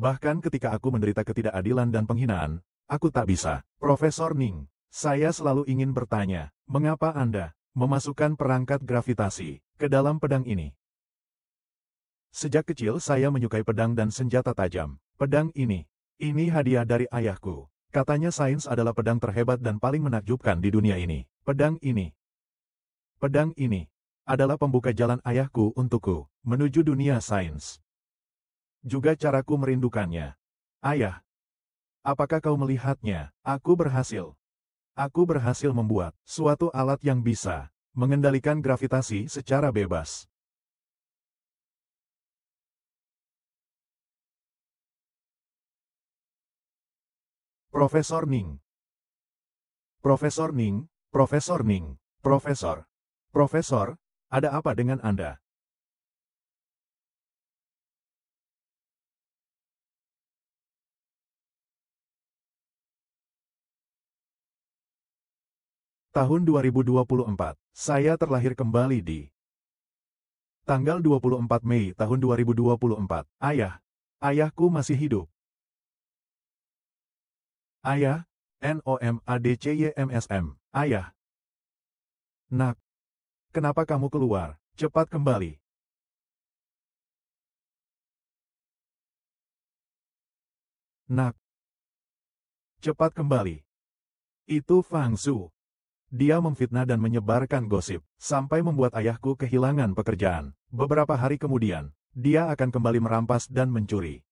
Bahkan ketika aku menderita ketidakadilan dan penghinaan, aku tak bisa. Profesor Ning, saya selalu ingin bertanya, mengapa Anda memasukkan perangkat gravitasi ke dalam pedang ini? Sejak kecil saya menyukai pedang dan senjata tajam. Pedang ini hadiah dari ayahku. Katanya sains adalah pedang terhebat dan paling menakjubkan di dunia ini. Pedang ini adalah pembuka jalan ayahku untukku menuju dunia sains. Juga caraku merindukannya. Ayah, apakah kau melihatnya? Aku berhasil. Aku berhasil membuat suatu alat yang bisa mengendalikan gravitasi secara bebas. Profesor Ning. Profesor Ning, Profesor Ning, Profesor. Profesor, ada apa dengan Anda? Tahun 2024, saya terlahir kembali di tanggal 24 Mei tahun 2024. Ayahku masih hidup. Ayah, NOMADCYMSM. Ayah. Nak, kenapa kamu keluar? Cepat kembali. Nak, cepat kembali. Itu Fang Su. Dia memfitnah dan menyebarkan gosip, sampai membuat ayahku kehilangan pekerjaan. Beberapa hari kemudian, dia akan kembali merampas dan mencuri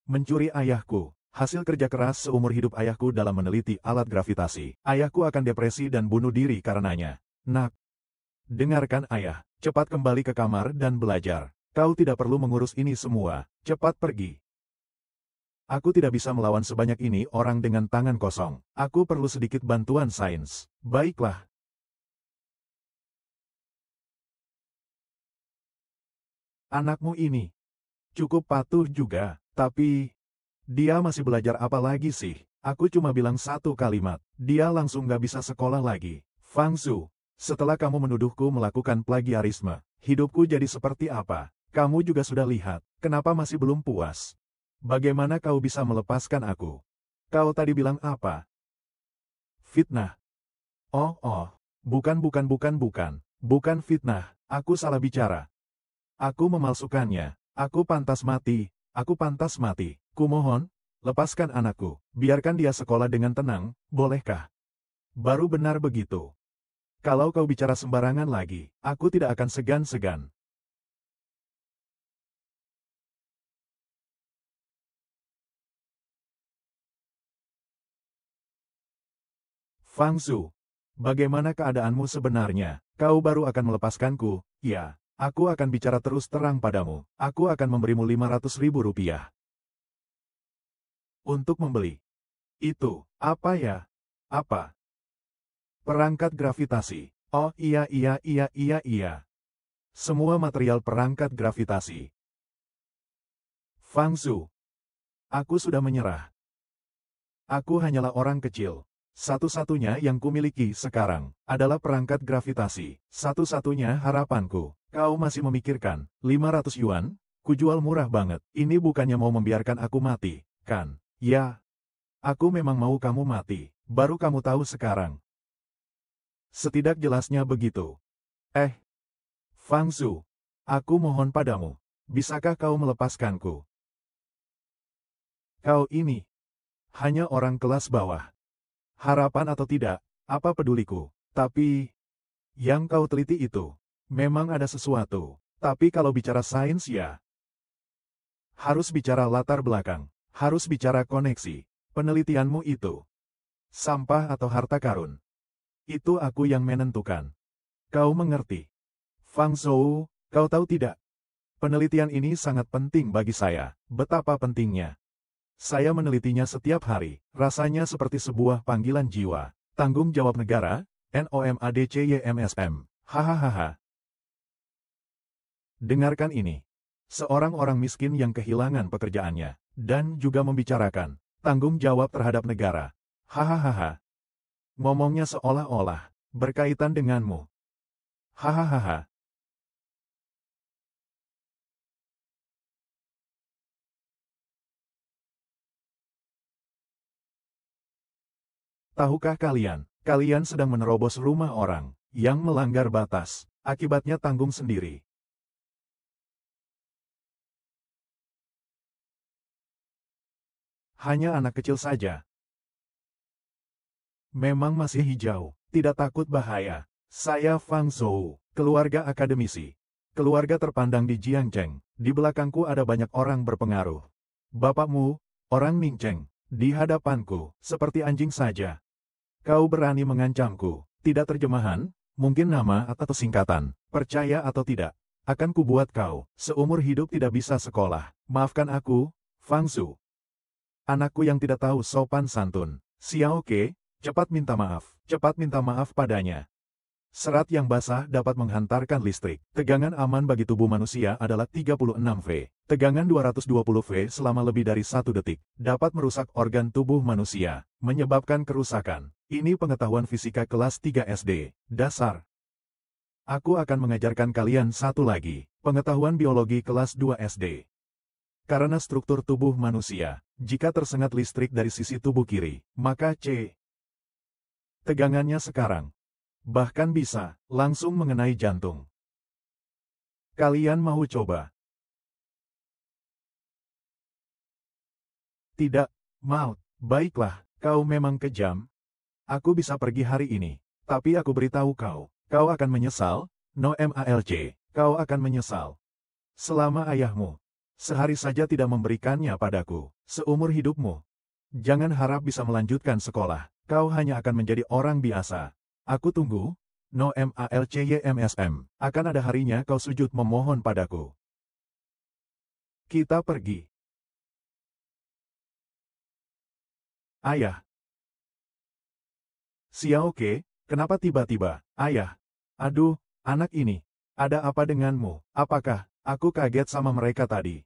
ayahku. Hasil kerja keras seumur hidup ayahku dalam meneliti alat gravitasi. Ayahku akan depresi dan bunuh diri karenanya. Nak, dengarkan ayah, cepat kembali ke kamar dan belajar. Kau tidak perlu mengurus ini semua, cepat pergi. Aku tidak bisa melawan sebanyak ini orang dengan tangan kosong. Aku perlu sedikit bantuan sains. Baiklah. Anakmu ini cukup patuh juga, tapi dia masih belajar apa lagi sih? Aku cuma bilang satu kalimat, dia langsung gak bisa sekolah lagi. Fang Su, setelah kamu menuduhku melakukan plagiarisme, hidupku jadi seperti apa? Kamu juga sudah lihat, kenapa masih belum puas? Bagaimana kau bisa melepaskan aku? Kau tadi bilang apa? Fitnah. Oh, bukan fitnah, aku salah bicara. Aku memalsukannya. Aku pantas mati. Kumohon, lepaskan anakku. Biarkan dia sekolah dengan tenang, bolehkah? Baru benar begitu. Kalau kau bicara sembarangan lagi, aku tidak akan segan-segan. Fang Su, bagaimana keadaanmu sebenarnya? Kau baru akan melepaskanku, ya. Aku akan bicara terus terang padamu. Aku akan memberimu 500.000 rupiah. Untuk membeli. Itu, apa ya? Apa? Perangkat gravitasi. Oh iya. Semua material perangkat gravitasi. Fang Su. Aku sudah menyerah. Aku hanyalah orang kecil. Satu-satunya yang kumiliki sekarang adalah perangkat gravitasi. Satu-satunya harapanku. Kau masih memikirkan, 500 yuan? Kujual murah banget. Ini bukannya mau membiarkan aku mati, kan? Ya. Aku memang mau kamu mati. Baru kamu tahu sekarang. Setidak jelasnya begitu. Fang Su. Aku mohon padamu. Bisakah kau melepaskanku? Kau ini hanya orang kelas bawah. Harapan atau tidak, apa peduliku. Tapi, yang kau teliti itu, memang ada sesuatu. Tapi kalau bicara sains ya, harus bicara latar belakang, harus bicara koneksi. Penelitianmu itu, sampah atau harta karun. Itu aku yang menentukan. Kau mengerti? Fang Zhou, kau tahu tidak? Penelitian ini sangat penting bagi saya. Betapa pentingnya. Saya menelitinya setiap hari, rasanya seperti sebuah panggilan jiwa. Tanggung jawab negara, NOMADCYMSM. Hahaha. Dengarkan ini. Seorang orang miskin yang kehilangan pekerjaannya, dan juga membicarakan tanggung jawab terhadap negara. Hahaha. Ngomongnya seolah-olah berkaitan denganmu. Hahaha. Tahukah kalian, kalian sedang menerobos rumah orang yang melanggar batas. Akibatnya tanggung sendiri. Hanya anak kecil saja. Memang masih hijau, tidak takut bahaya. Saya Fang Zhou, keluarga akademisi. Keluarga terpandang di Jiangcheng. Di belakangku ada banyak orang berpengaruh. Bapakmu, orang Ningcheng, di hadapanku, seperti anjing saja. Kau berani mengancamku. Tidak terjemahan, mungkin nama atau singkatan, percaya atau tidak. Akan kubuat kau, seumur hidup tidak bisa sekolah. Maafkan aku, Fang Zhou. Anakku yang tidak tahu sopan santun. Xiao Ke, cepat minta maaf. Cepat minta maaf padanya. Serat yang basah dapat menghantarkan listrik. Tegangan aman bagi tubuh manusia adalah 36 V. Tegangan 220 V selama lebih dari 1 detik dapat merusak organ tubuh manusia, menyebabkan kerusakan. Ini pengetahuan fisika kelas 3 SD, dasar. Aku akan mengajarkan kalian satu lagi, pengetahuan biologi kelas 2 SD. Karena struktur tubuh manusia, jika tersengat listrik dari sisi tubuh kiri, maka tegangannya sekarang bahkan bisa langsung mengenai jantung. Kalian mau coba? Tidak, mau. Baiklah, kau memang kejam. Aku bisa pergi hari ini, tapi aku beritahu kau, kau akan menyesal, no malc, kau akan menyesal. Selama ayahmu sehari saja tidak memberikannya padaku, seumur hidupmu. Jangan harap bisa melanjutkan sekolah, kau hanya akan menjadi orang biasa. Aku tunggu, no malcymsm, akan ada harinya kau sujud memohon padaku. Kita pergi. Ayah. Xiao Ke, kenapa tiba-tiba, ayah? Aduh, anak ini, ada apa denganmu? Apakah aku kaget sama mereka tadi?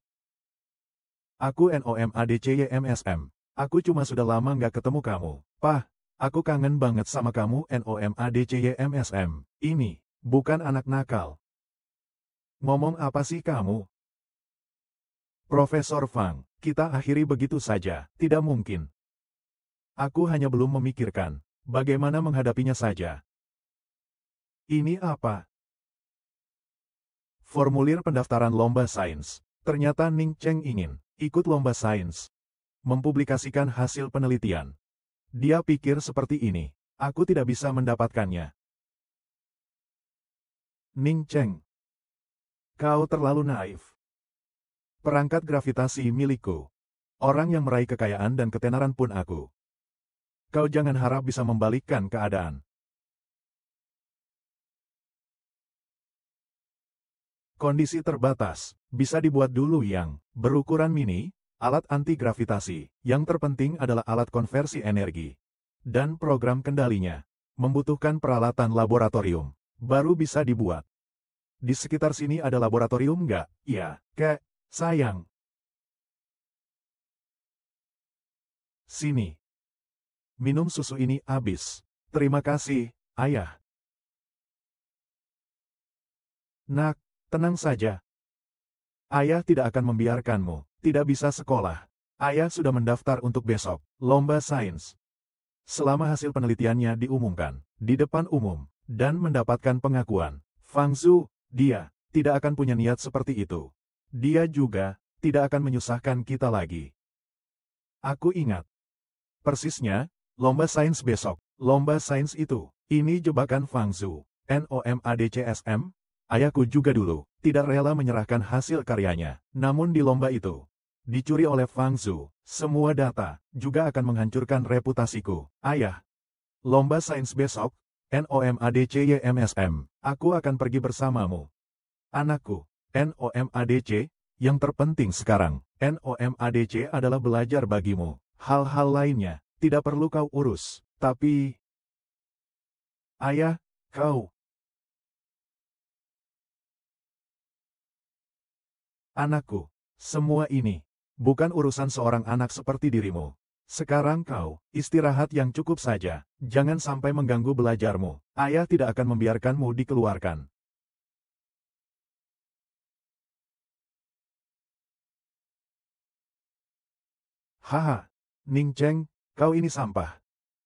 Aku NOMADCYMSM. Aku cuma sudah lama nggak ketemu kamu. Pah, aku kangen banget sama kamu NOMADCYMSM. Ini, bukan anak nakal. Ngomong apa sih kamu? Profesor Fang, kita akhiri begitu saja. Tidak mungkin. Aku hanya belum memikirkan bagaimana menghadapinya saja. Ini apa? Formulir pendaftaran lomba sains. Ternyata Ning Cheng ingin ikut lomba sains. Mempublikasikan hasil penelitian. Dia pikir seperti ini. Aku tidak bisa mendapatkannya. Ning Cheng. Kau terlalu naif. Perangkat gravitasi milikku. Orang yang meraih kekayaan dan ketenaran pun aku. Kau jangan harap bisa membalikkan keadaan. Kondisi terbatas, bisa dibuat dulu yang berukuran mini, alat anti-gravitasi. Yang terpenting adalah alat konversi energi. Dan program kendalinya. Membutuhkan peralatan laboratorium. Baru bisa dibuat. Di sekitar sini ada laboratorium nggak? Iya, sayang. Sini. Minum susu ini habis. Terima kasih, ayah. Nak, tenang saja. Ayah tidak akan membiarkanmu tidak bisa sekolah. Ayah sudah mendaftar untuk besok, lomba sains. Selama hasil penelitiannya diumumkan di depan umum dan mendapatkan pengakuan, Fang Zhou, dia tidak akan punya niat seperti itu. Dia juga tidak akan menyusahkan kita lagi. Aku ingat. Persisnya, lomba sains besok. Lomba sains itu, ini jebakan Fang Zhou. NOMADCSM, ayahku juga dulu tidak rela menyerahkan hasil karyanya. Namun di lomba itu, dicuri oleh Fang Zhou. Semua data juga akan menghancurkan reputasiku. Ayah, lomba sains besok, NOMADCYMSM, aku akan pergi bersamamu. Anakku, NOMADC, yang terpenting sekarang, NOMADC adalah belajar bagimu. Hal-hal lainnya, tidak perlu kau urus. Tapi, ayah, kau. Anakku, semua ini bukan urusan seorang anak seperti dirimu. Sekarang kau istirahat yang cukup saja. Jangan sampai mengganggu belajarmu. Ayah tidak akan membiarkanmu dikeluarkan. Haha, Ning Cheng, kau ini sampah.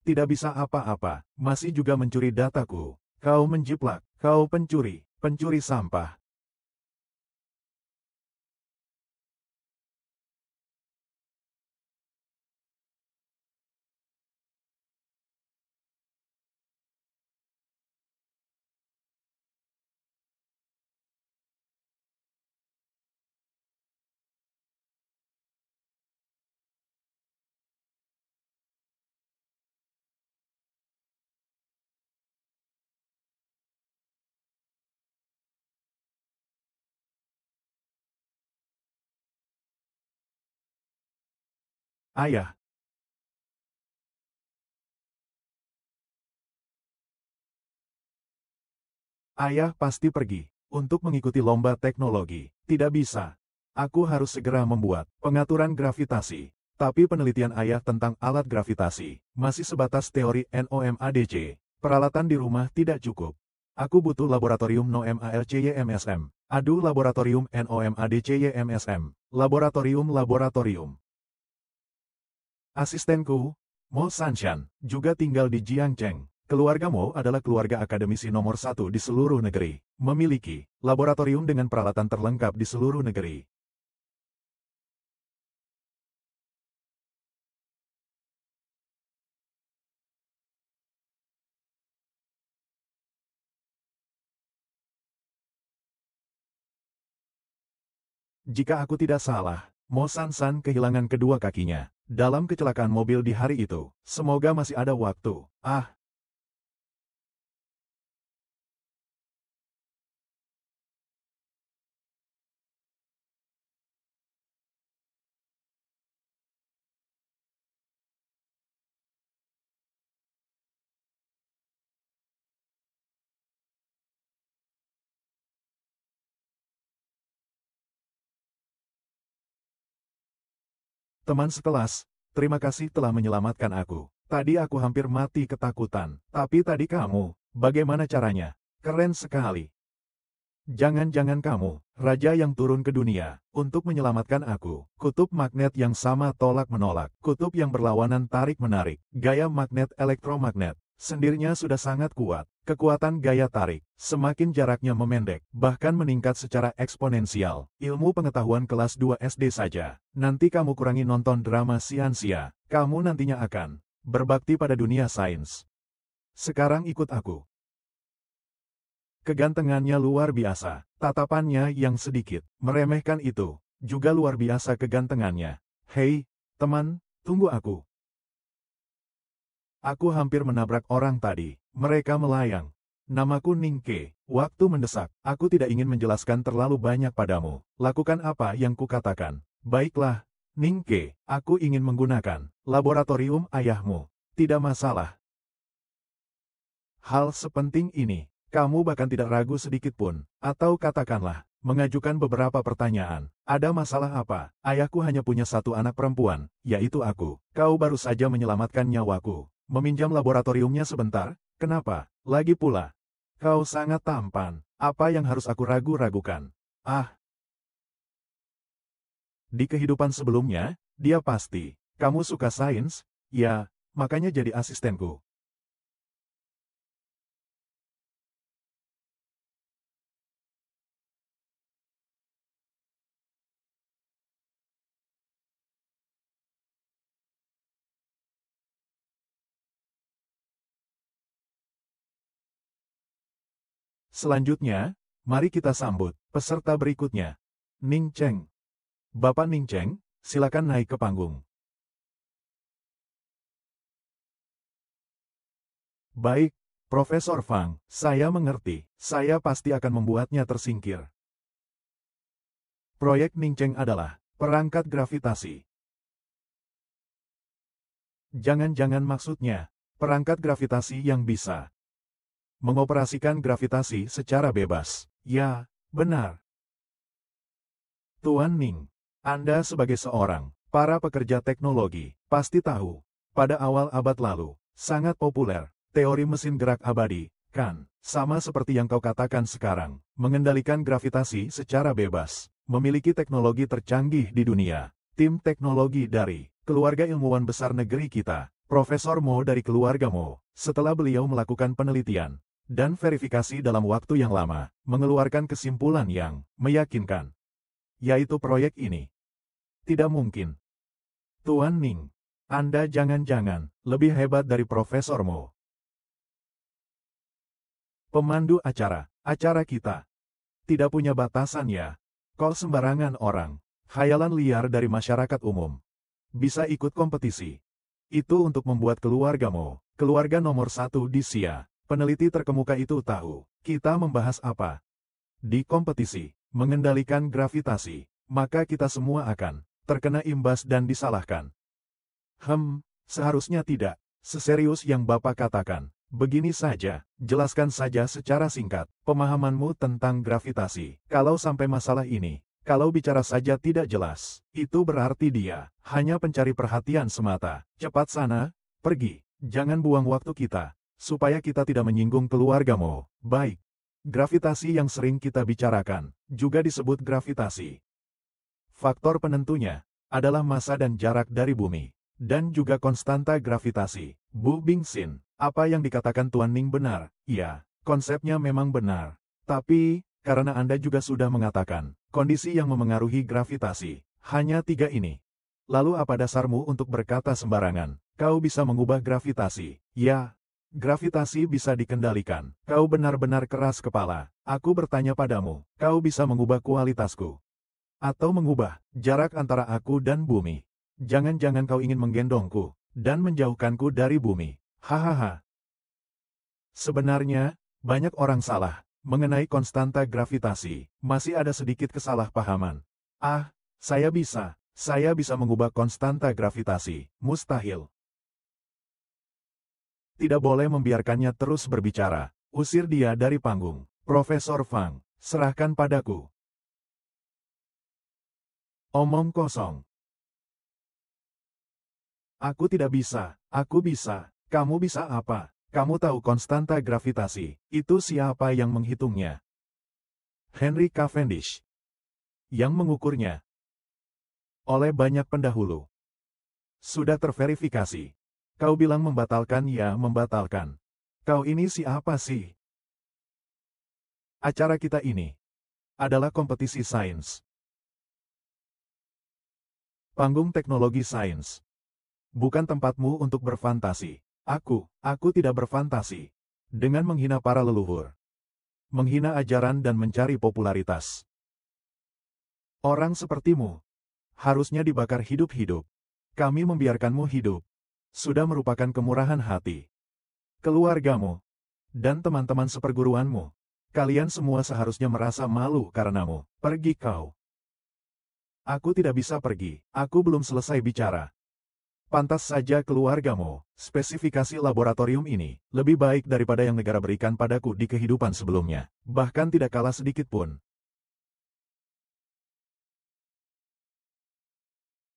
tidak bisa apa-apa, masih juga mencuri dataku. Kau menjiplak, kau pencuri, pencuri sampah. Ayah, ayah pasti pergi untuk mengikuti lomba teknologi. Tidak bisa. Aku harus segera membuat pengaturan gravitasi. Tapi penelitian ayah tentang alat gravitasi masih sebatas teori NOMADC. Peralatan di rumah tidak cukup. Aku butuh laboratorium NOMALCYMSM. Aduh laboratorium NOMADCYMSM. Laboratorium. Asistenku, Mo Sanshan, juga tinggal di Jiangcheng. Keluarga Mo adalah keluarga akademisi nomor 1 di seluruh negeri, memiliki laboratorium dengan peralatan terlengkap di seluruh negeri. Jika aku tidak salah, Mo Sansan kehilangan kedua kakinya dalam kecelakaan mobil di hari itu. Semoga masih ada waktu. Ah, teman sekelas, terima kasih telah menyelamatkan aku. Tadi aku hampir mati ketakutan. Tapi tadi kamu, bagaimana caranya? Keren sekali. Jangan-jangan kamu, raja yang turun ke dunia, untuk menyelamatkan aku. Kutub magnet yang sama tolak-menolak. Kutub yang berlawanan tarik-menarik. Gaya magnet elektromagnet. Sendirinya sudah sangat kuat. Kekuatan gaya tarik, semakin jaraknya memendek, bahkan meningkat secara eksponensial. Ilmu pengetahuan kelas 2 SD saja. Nanti kamu kurangi nonton drama siansia. Kamu nantinya akan berbakti pada dunia sains. Sekarang ikut aku. Kegantengannya luar biasa. Tatapannya yang sedikit meremehkan itu juga luar biasa kegantengannya. Hei, teman, tunggu aku. Aku hampir menabrak orang tadi. Mereka melayang. Namaku Ningke. Waktu mendesak. Aku tidak ingin menjelaskan terlalu banyak padamu. Lakukan apa yang kukatakan. Baiklah, Ningke. Aku ingin menggunakan laboratorium ayahmu. Tidak masalah. Hal sepenting ini. Kamu bahkan tidak ragu sedikit pun, atau katakanlah, mengajukan beberapa pertanyaan. Ada masalah apa? Ayahku hanya punya satu anak perempuan, yaitu aku. Kau baru saja menyelamatkan nyawaku. Meminjam laboratoriumnya sebentar? Kenapa? Lagi pula. Kau sangat tampan. Apa yang harus aku ragu-ragukan? Ah, di kehidupan sebelumnya, dia pasti. Kamu suka sains? Ya, makanya jadi asistenku. Selanjutnya, mari kita sambut peserta berikutnya. Ning Cheng. Bapak Ning Cheng, silakan naik ke panggung. Baik, Profesor Fang, saya mengerti. Saya pasti akan membuatnya tersingkir. Proyek Ning Cheng adalah perangkat gravitasi. Jangan-jangan maksudnya, perangkat gravitasi yang bisa mengoperasikan gravitasi secara bebas. Ya, benar. Tuan Ning, Anda sebagai seorang para pekerja teknologi, pasti tahu, pada awal abad lalu, sangat populer, teori mesin gerak abadi, kan? Sama seperti yang kau katakan sekarang, mengendalikan gravitasi secara bebas, memiliki teknologi tercanggih di dunia. Tim teknologi dari keluarga ilmuwan besar negeri kita, Profesor Mo dari keluarga Mo, setelah beliau melakukan penelitian dan verifikasi dalam waktu yang lama, mengeluarkan kesimpulan yang meyakinkan, yaitu proyek ini tidak mungkin. Tuan Ning, Anda jangan-jangan lebih hebat dari Profesor Mo. Pemandu acara kita tidak punya batasan ya. Kau sembarangan orang, khayalan liar dari masyarakat umum. Bisa ikut kompetisi. Itu untuk membuat keluargamu, keluarga nomor 1 di Sia. Peneliti terkemuka itu tahu, kita membahas apa. Di kompetisi, mengendalikan gravitasi, maka kita semua akan terkena imbas dan disalahkan. Seharusnya tidak. Seserius yang Bapak katakan. Begini saja, jelaskan saja secara singkat, pemahamanmu tentang gravitasi. Kalau sampai masalah ini, kalau bicara saja tidak jelas, itu berarti dia hanya pencari perhatian semata. Cepat sana, pergi, jangan buang waktu kita, supaya kita tidak menyinggung keluargamu. Baik, gravitasi yang sering kita bicarakan, juga disebut gravitasi. Faktor penentunya adalah massa dan jarak dari bumi, dan juga konstanta gravitasi. Bu Bingxin, apa yang dikatakan Tuan Ning benar? Iya, konsepnya memang benar. Tapi, karena Anda juga sudah mengatakan, kondisi yang memengaruhi gravitasi, hanya 3 ini. Lalu apa dasarmu untuk berkata sembarangan? Kau bisa mengubah gravitasi. Ya, gravitasi bisa dikendalikan. Kau benar-benar keras kepala. Aku bertanya padamu, kau bisa mengubah kualitasku? Atau mengubah jarak antara aku dan bumi? Jangan-jangan kau ingin menggendongku, dan menjauhkanku dari bumi. Hahaha. Sebenarnya, banyak orang salah mengenai konstanta gravitasi. Masih ada sedikit kesalahpahaman. Saya bisa mengubah konstanta gravitasi. Mustahil. Tidak boleh membiarkannya terus berbicara. Usir dia dari panggung. Profesor Fang, serahkan padaku. Omong kosong. Aku tidak bisa, aku bisa. Kamu bisa apa? Kamu tahu konstanta gravitasi, itu siapa yang menghitungnya? Henry Cavendish. Yang mengukurnya oleh banyak pendahulu. Sudah terverifikasi. Kau bilang membatalkan ya membatalkan. Kau ini siapa sih? Acara kita ini adalah kompetisi sains. Panggung teknologi sains. Bukan tempatmu untuk berfantasi. Aku tidak berfantasi. Dengan menghina para leluhur. Menghina ajaran dan mencari popularitas. Orang sepertimu harusnya dibakar hidup-hidup. Kami membiarkanmu hidup. Sudah merupakan kemurahan hati. Keluargamu dan teman-teman seperguruanmu. Kalian semua seharusnya merasa malu karenamu. Pergi kau. Aku tidak bisa pergi. Aku belum selesai bicara. Pantas saja keluargamu, spesifikasi laboratorium ini, lebih baik daripada yang negara berikan padaku di kehidupan sebelumnya. Bahkan tidak kalah sedikit pun.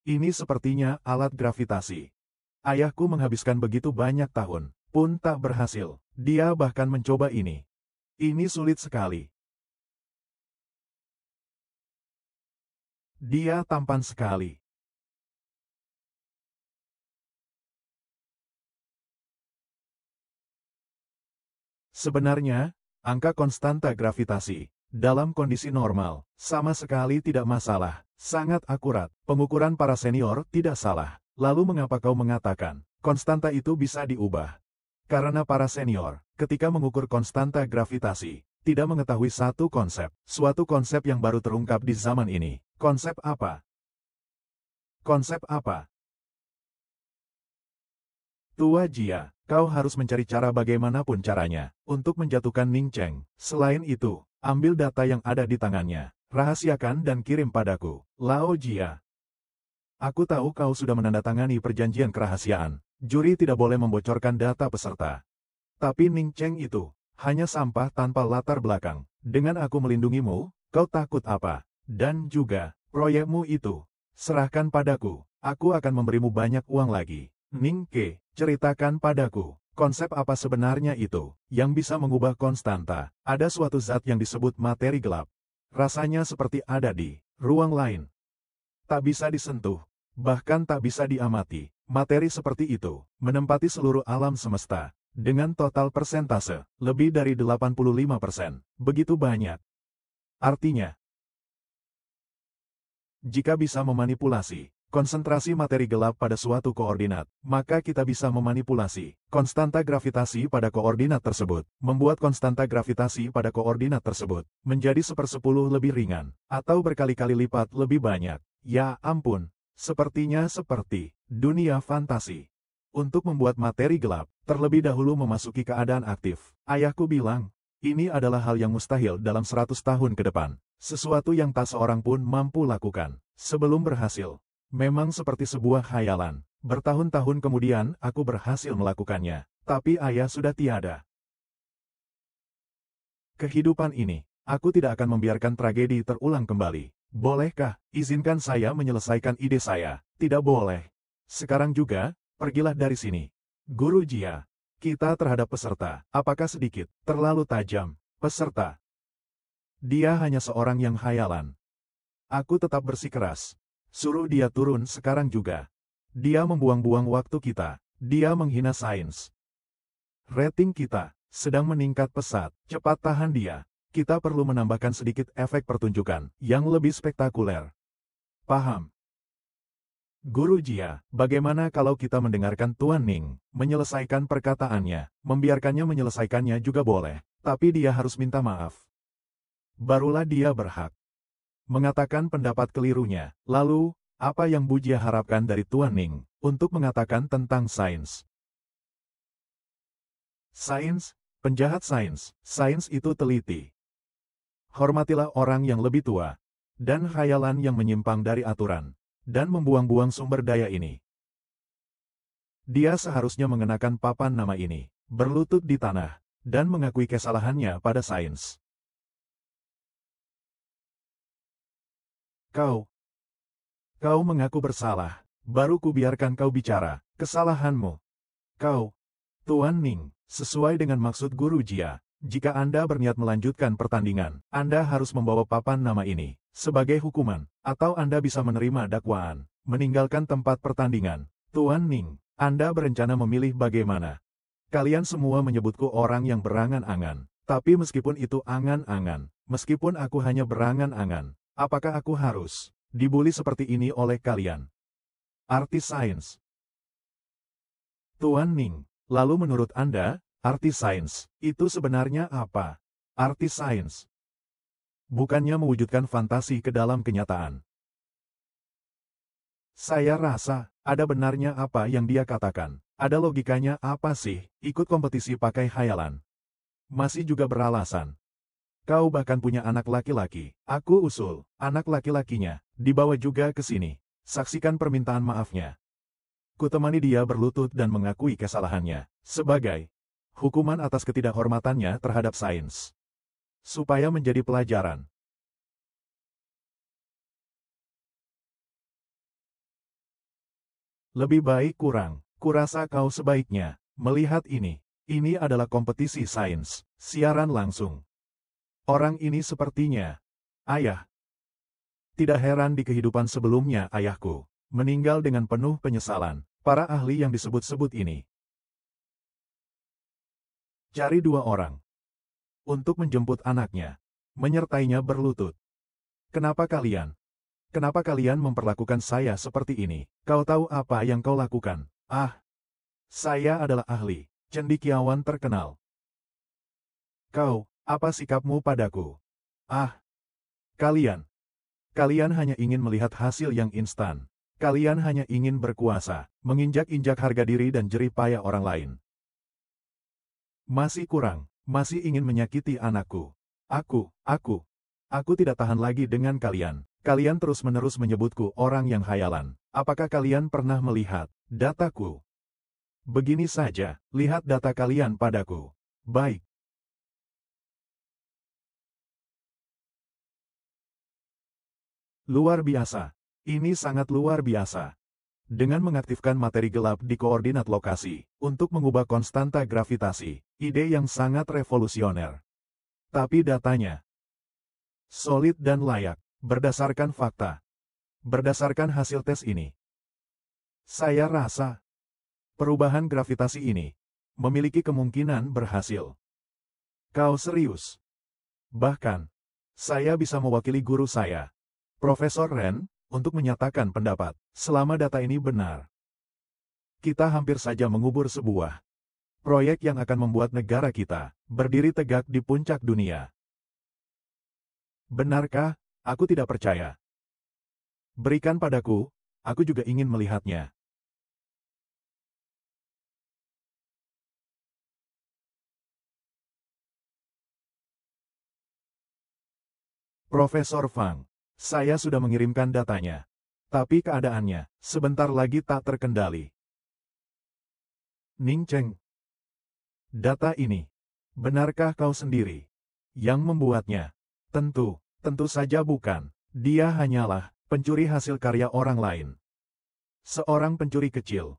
Ini sepertinya alat gravitasi. Ayahku menghabiskan begitu banyak tahun, pun tak berhasil. Dia bahkan mencoba ini. Ini sulit sekali. Dia tampan sekali. Sebenarnya, angka konstanta gravitasi dalam kondisi normal sama sekali tidak masalah, sangat akurat. Pengukuran para senior tidak salah. Lalu mengapa kau mengatakan konstanta itu bisa diubah? Karena para senior, ketika mengukur konstanta gravitasi, tidak mengetahui suatu konsep yang baru terungkap di zaman ini. Konsep apa? Konsep apa? Tua Jia, kau harus mencari cara bagaimanapun caranya untuk menjatuhkan Ning Cheng. Selain itu, ambil data yang ada di tangannya, rahasiakan dan kirim padaku. Lao Jia. Aku tahu kau sudah menandatangani perjanjian kerahasiaan. Juri tidak boleh membocorkan data peserta. Tapi Ning Cheng itu hanya sampah tanpa latar belakang. Dengan aku melindungimu, kau takut apa? Dan juga, proyekmu itu, serahkan padaku. Aku akan memberimu banyak uang lagi. Ning Ke, ceritakan padaku, konsep apa sebenarnya itu, yang bisa mengubah konstanta. Ada suatu zat yang disebut materi gelap. Rasanya seperti ada di ruang lain. Tak bisa disentuh, bahkan tak bisa diamati. Materi seperti itu menempati seluruh alam semesta dengan total persentase lebih dari 85%. Begitu banyak. Artinya, jika bisa memanipulasi konsentrasi materi gelap pada suatu koordinat, maka kita bisa memanipulasi konstanta gravitasi pada koordinat tersebut, membuat konstanta gravitasi pada koordinat tersebut menjadi 1/10 lebih ringan, atau berkali-kali lipat lebih banyak. Ya ampun, sepertinya seperti dunia fantasi. Untuk membuat materi gelap, terlebih dahulu memasuki keadaan aktif. Ayahku bilang, ini adalah hal yang mustahil dalam 100 tahun ke depan. Sesuatu yang tak seorang pun mampu lakukan. Sebelum berhasil, memang seperti sebuah khayalan. Bertahun-tahun kemudian aku berhasil melakukannya. Tapi ayah sudah tiada. Kehidupan ini, aku tidak akan membiarkan tragedi terulang kembali. Bolehkah, izinkan saya menyelesaikan ide saya? Tidak boleh. Sekarang juga, pergilah dari sini. Guru Jia, kita terhadap peserta, apakah sedikit terlalu tajam? Peserta, dia hanya seorang yang khayalan. Aku tetap bersikeras. Suruh dia turun sekarang juga. Dia membuang-buang waktu kita. Dia menghina sains. Rating kita sedang meningkat pesat. Cepat tahan dia. Kita perlu menambahkan sedikit efek pertunjukan yang lebih spektakuler. Paham? Guru Jia, bagaimana kalau kita mendengarkan Tuan Ning menyelesaikan perkataannya? Membiarkannya menyelesaikannya juga boleh, tapi dia harus minta maaf. Barulah dia berhak mengatakan pendapat kelirunya. Lalu, apa yang Bu Jia harapkan dari Tuan Ning untuk mengatakan tentang sains? Sains, penjahat sains. Sains itu teliti. Hormatilah orang yang lebih tua, dan khayalan yang menyimpang dari aturan, dan membuang-buang sumber daya ini. Dia seharusnya mengenakan papan nama ini, berlutut di tanah, dan mengakui kesalahannya pada sains. Kau mengaku bersalah, baru kubiarkan kau bicara, kesalahanmu. Kau, Tuan Ning, sesuai dengan maksud Guru Jia, jika Anda berniat melanjutkan pertandingan, Anda harus membawa papan nama ini, sebagai hukuman, atau Anda bisa menerima dakwaan, meninggalkan tempat pertandingan. Tuan Ning, Anda berencana memilih bagaimana? Kalian semua menyebutku orang yang berangan-angan, tapi meskipun itu angan-angan, meskipun aku hanya berangan-angan, apakah aku harus dibully seperti ini oleh kalian? Artis sains. Tuan Ning, lalu menurut Anda, artis sains itu sebenarnya apa? Artis sains bukannya mewujudkan fantasi ke dalam kenyataan. Saya rasa, ada benarnya apa yang dia katakan. Ada logikanya apa sih, ikut kompetisi pakai khayalan? Masih juga beralasan. Kau bahkan punya anak laki-laki. Aku usul, anak laki-lakinya, dibawa juga ke sini. Saksikan permintaan maafnya. Kutemani dia berlutut dan mengakui kesalahannya, sebagai hukuman atas ketidakhormatannya terhadap sains. Supaya menjadi pelajaran. Lebih baik kurasa kau sebaiknya melihat ini. Ini adalah kompetisi sains, siaran langsung. Orang ini sepertinya ayah. Tidak heran di kehidupan sebelumnya ayahku meninggal dengan penuh penyesalan. Para ahli yang disebut-sebut ini cari 2 orang untuk menjemput anaknya, menyertainya berlutut. Kenapa kalian memperlakukan saya seperti ini? Kau tahu apa yang kau lakukan? Ah, saya adalah ahli cendekiawan terkenal. Apa sikapmu padaku? Ah, kalian hanya ingin melihat hasil yang instan. Kalian hanya ingin berkuasa, menginjak-injak harga diri dan jerih payah orang lain. Masih ingin menyakiti anakku. Aku tidak tahan lagi dengan kalian. Kalian terus-menerus menyebutku orang yang khayalan. Apakah kalian pernah melihat dataku? Begini saja, lihat data kalian padaku. Baik. Luar biasa. Ini sangat luar biasa. Dengan mengaktifkan materi gelap di koordinat lokasi, untuk mengubah konstanta gravitasi, ide yang sangat revolusioner. Tapi datanya solid dan layak, berdasarkan fakta. Berdasarkan hasil tes ini, Saya rasa perubahan gravitasi ini memiliki kemungkinan berhasil. Kau serius? Bahkan, saya bisa mewakili guru saya, Profesor Ren, untuk menyatakan pendapat. Selama data ini benar, kita hampir saja mengubur sebuah proyek yang akan membuat negara kita berdiri tegak di puncak dunia. Benarkah? Aku tidak percaya. Berikan padaku, aku juga ingin melihatnya. Profesor Fang, saya sudah mengirimkan datanya. Tapi keadaannya sebentar lagi tak terkendali. Ning Cheng, data ini, benarkah kau sendiri yang membuatnya? Tentu saja bukan. Dia hanyalah pencuri hasil karya orang lain. Seorang pencuri kecil.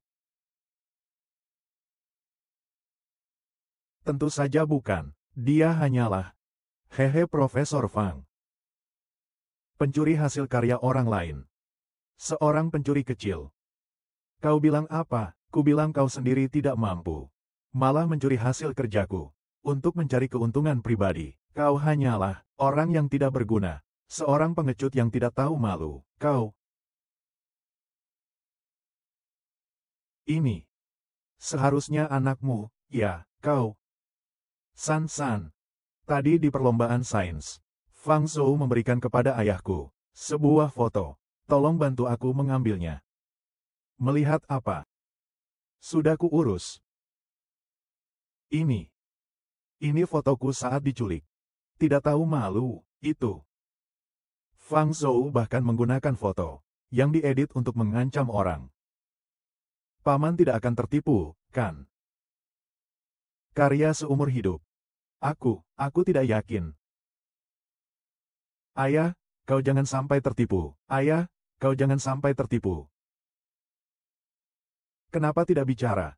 Tentu saja bukan. Dia hanyalah, hehe Profesor Fang, pencuri hasil karya orang lain. Seorang pencuri kecil. Kau bilang apa? Ku bilang kau sendiri tidak mampu. Malah mencuri hasil kerjaku. Untuk mencari keuntungan pribadi. Kau hanyalah orang yang tidak berguna. Seorang pengecut yang tidak tahu malu. Kau. Ini. Seharusnya anakmu, ya, kau. San. Tadi di perlombaan sains, Fang Zhou memberikan kepada ayahku sebuah foto. Tolong bantu aku mengambilnya. Melihat apa? Sudah kuurus. Ini fotoku saat diculik. Tidak tahu malu, itu. Fang Zhou bahkan menggunakan foto yang diedit untuk mengancam orang. Paman tidak akan tertipu, kan? Karya seumur hidup. Aku tidak yakin. Ayah, kau jangan sampai tertipu. Ayah, kau jangan sampai tertipu. Kenapa tidak bicara?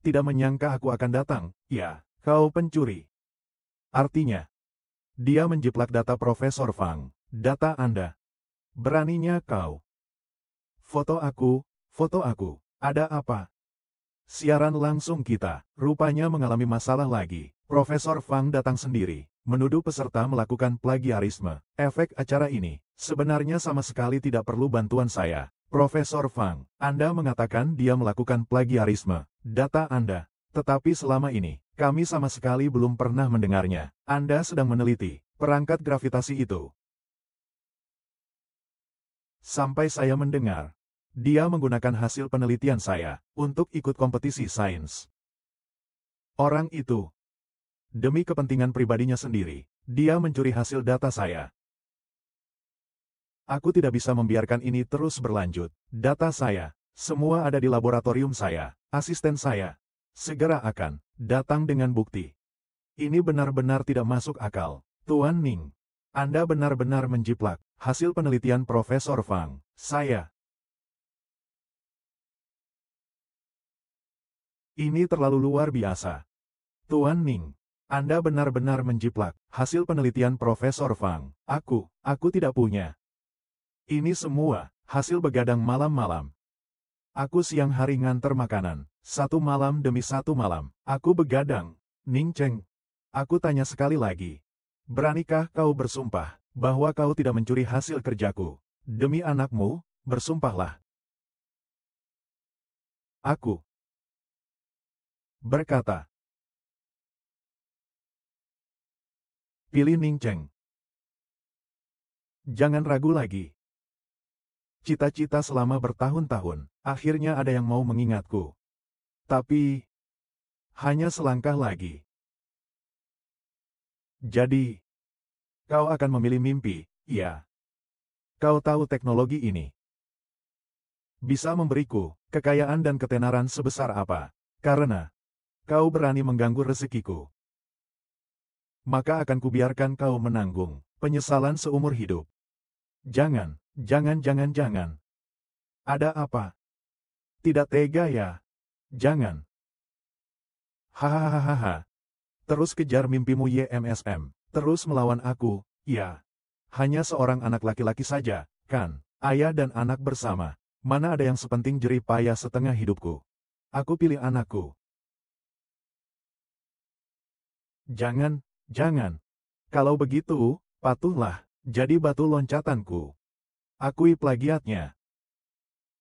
Tidak menyangka aku akan datang, ya, kau pencuri. Artinya, dia menjiplak data Profesor Fang, data Anda. Beraninya kau. Foto aku, ada apa? Siaran langsung kita, rupanya mengalami masalah lagi. Profesor Fang datang sendiri, menuduh peserta melakukan plagiarisme. Efek acara ini, sebenarnya sama sekali tidak perlu bantuan saya. Profesor Fang, Anda mengatakan dia melakukan plagiarisme, data Anda. Tetapi selama ini, kami sama sekali belum pernah mendengarnya. Anda sedang meneliti perangkat gravitasi itu. Sampai saya mendengar, dia menggunakan hasil penelitian saya untuk ikut kompetisi sains. Orang itu, demi kepentingan pribadinya sendiri, dia mencuri hasil data saya. Aku tidak bisa membiarkan ini terus berlanjut. Data saya, semua ada di laboratorium saya. Asisten saya, segera akan datang dengan bukti. Ini benar-benar tidak masuk akal. Tuan Ning, Anda benar-benar menjiplak hasil penelitian Profesor Fang. Ini terlalu luar biasa. Tuan Ning, Anda benar-benar menjiplak hasil penelitian Profesor Fang. Aku tidak punya. Ini semua hasil begadang malam-malam. Aku siang hari nganter makanan, satu malam demi satu malam. Aku begadang. Ning Cheng, aku tanya sekali lagi. Beranikah kau bersumpah bahwa kau tidak mencuri hasil kerjaku? Demi anakmu, bersumpahlah. Aku berkata. Pilih Ning Cheng. Jangan ragu lagi. Cita-cita selama bertahun-tahun, akhirnya ada yang mau mengingatku. Tapi, hanya selangkah lagi. Jadi, kau akan memilih mimpi, ya. Kau tahu teknologi ini bisa memberiku kekayaan dan ketenaran sebesar apa, karena kau berani mengganggu rezekiku. Maka akan kubiarkan kau menanggung penyesalan seumur hidup. Jangan. Ada apa? Tidak tega ya? Jangan. Hahaha. Terus kejar mimpimu YMSM. Terus melawan aku, ya. Hanya seorang anak laki-laki saja, kan? Ayah dan anak bersama. Mana ada yang sepenting jerih payah setengah hidupku. Aku pilih anakku. Jangan, jangan. Kalau begitu, patuhlah, jadi batu loncatanku. Akui plagiatnya.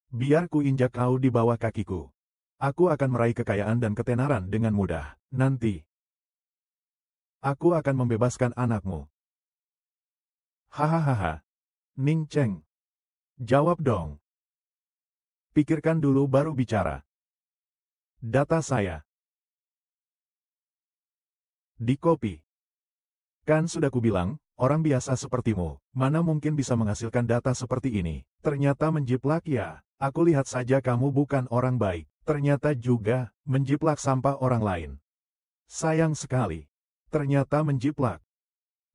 Biar ku injak kau di bawah kakiku. Aku akan meraih kekayaan dan ketenaran dengan mudah. Nanti, aku akan membebaskan anakmu. Hahaha. Ning Cheng. Jawab dong. Pikirkan dulu baru bicara. Data saya. Di copy. Kan sudah kubilang, orang biasa sepertimu, mana mungkin bisa menghasilkan data seperti ini. Ternyata menjiplak ya. Aku lihat saja kamu bukan orang baik. Ternyata juga, menjiplak sampah orang lain. Sayang sekali. Ternyata menjiplak.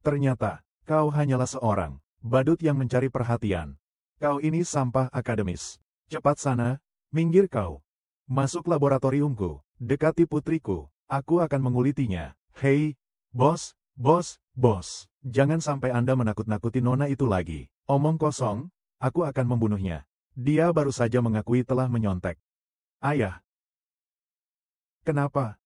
Ternyata, kau hanyalah seorang badut yang mencari perhatian. Kau ini sampah akademis. Cepat sana, minggir kau. Masuk laboratoriumku, dekati putriku. Aku akan mengulitinya. Hei, bos, bos, bos. Jangan sampai Anda menakut-nakuti nona itu lagi. Omong kosong, aku akan membunuhnya. Dia baru saja mengakui telah menyontek. Ayah. Kenapa?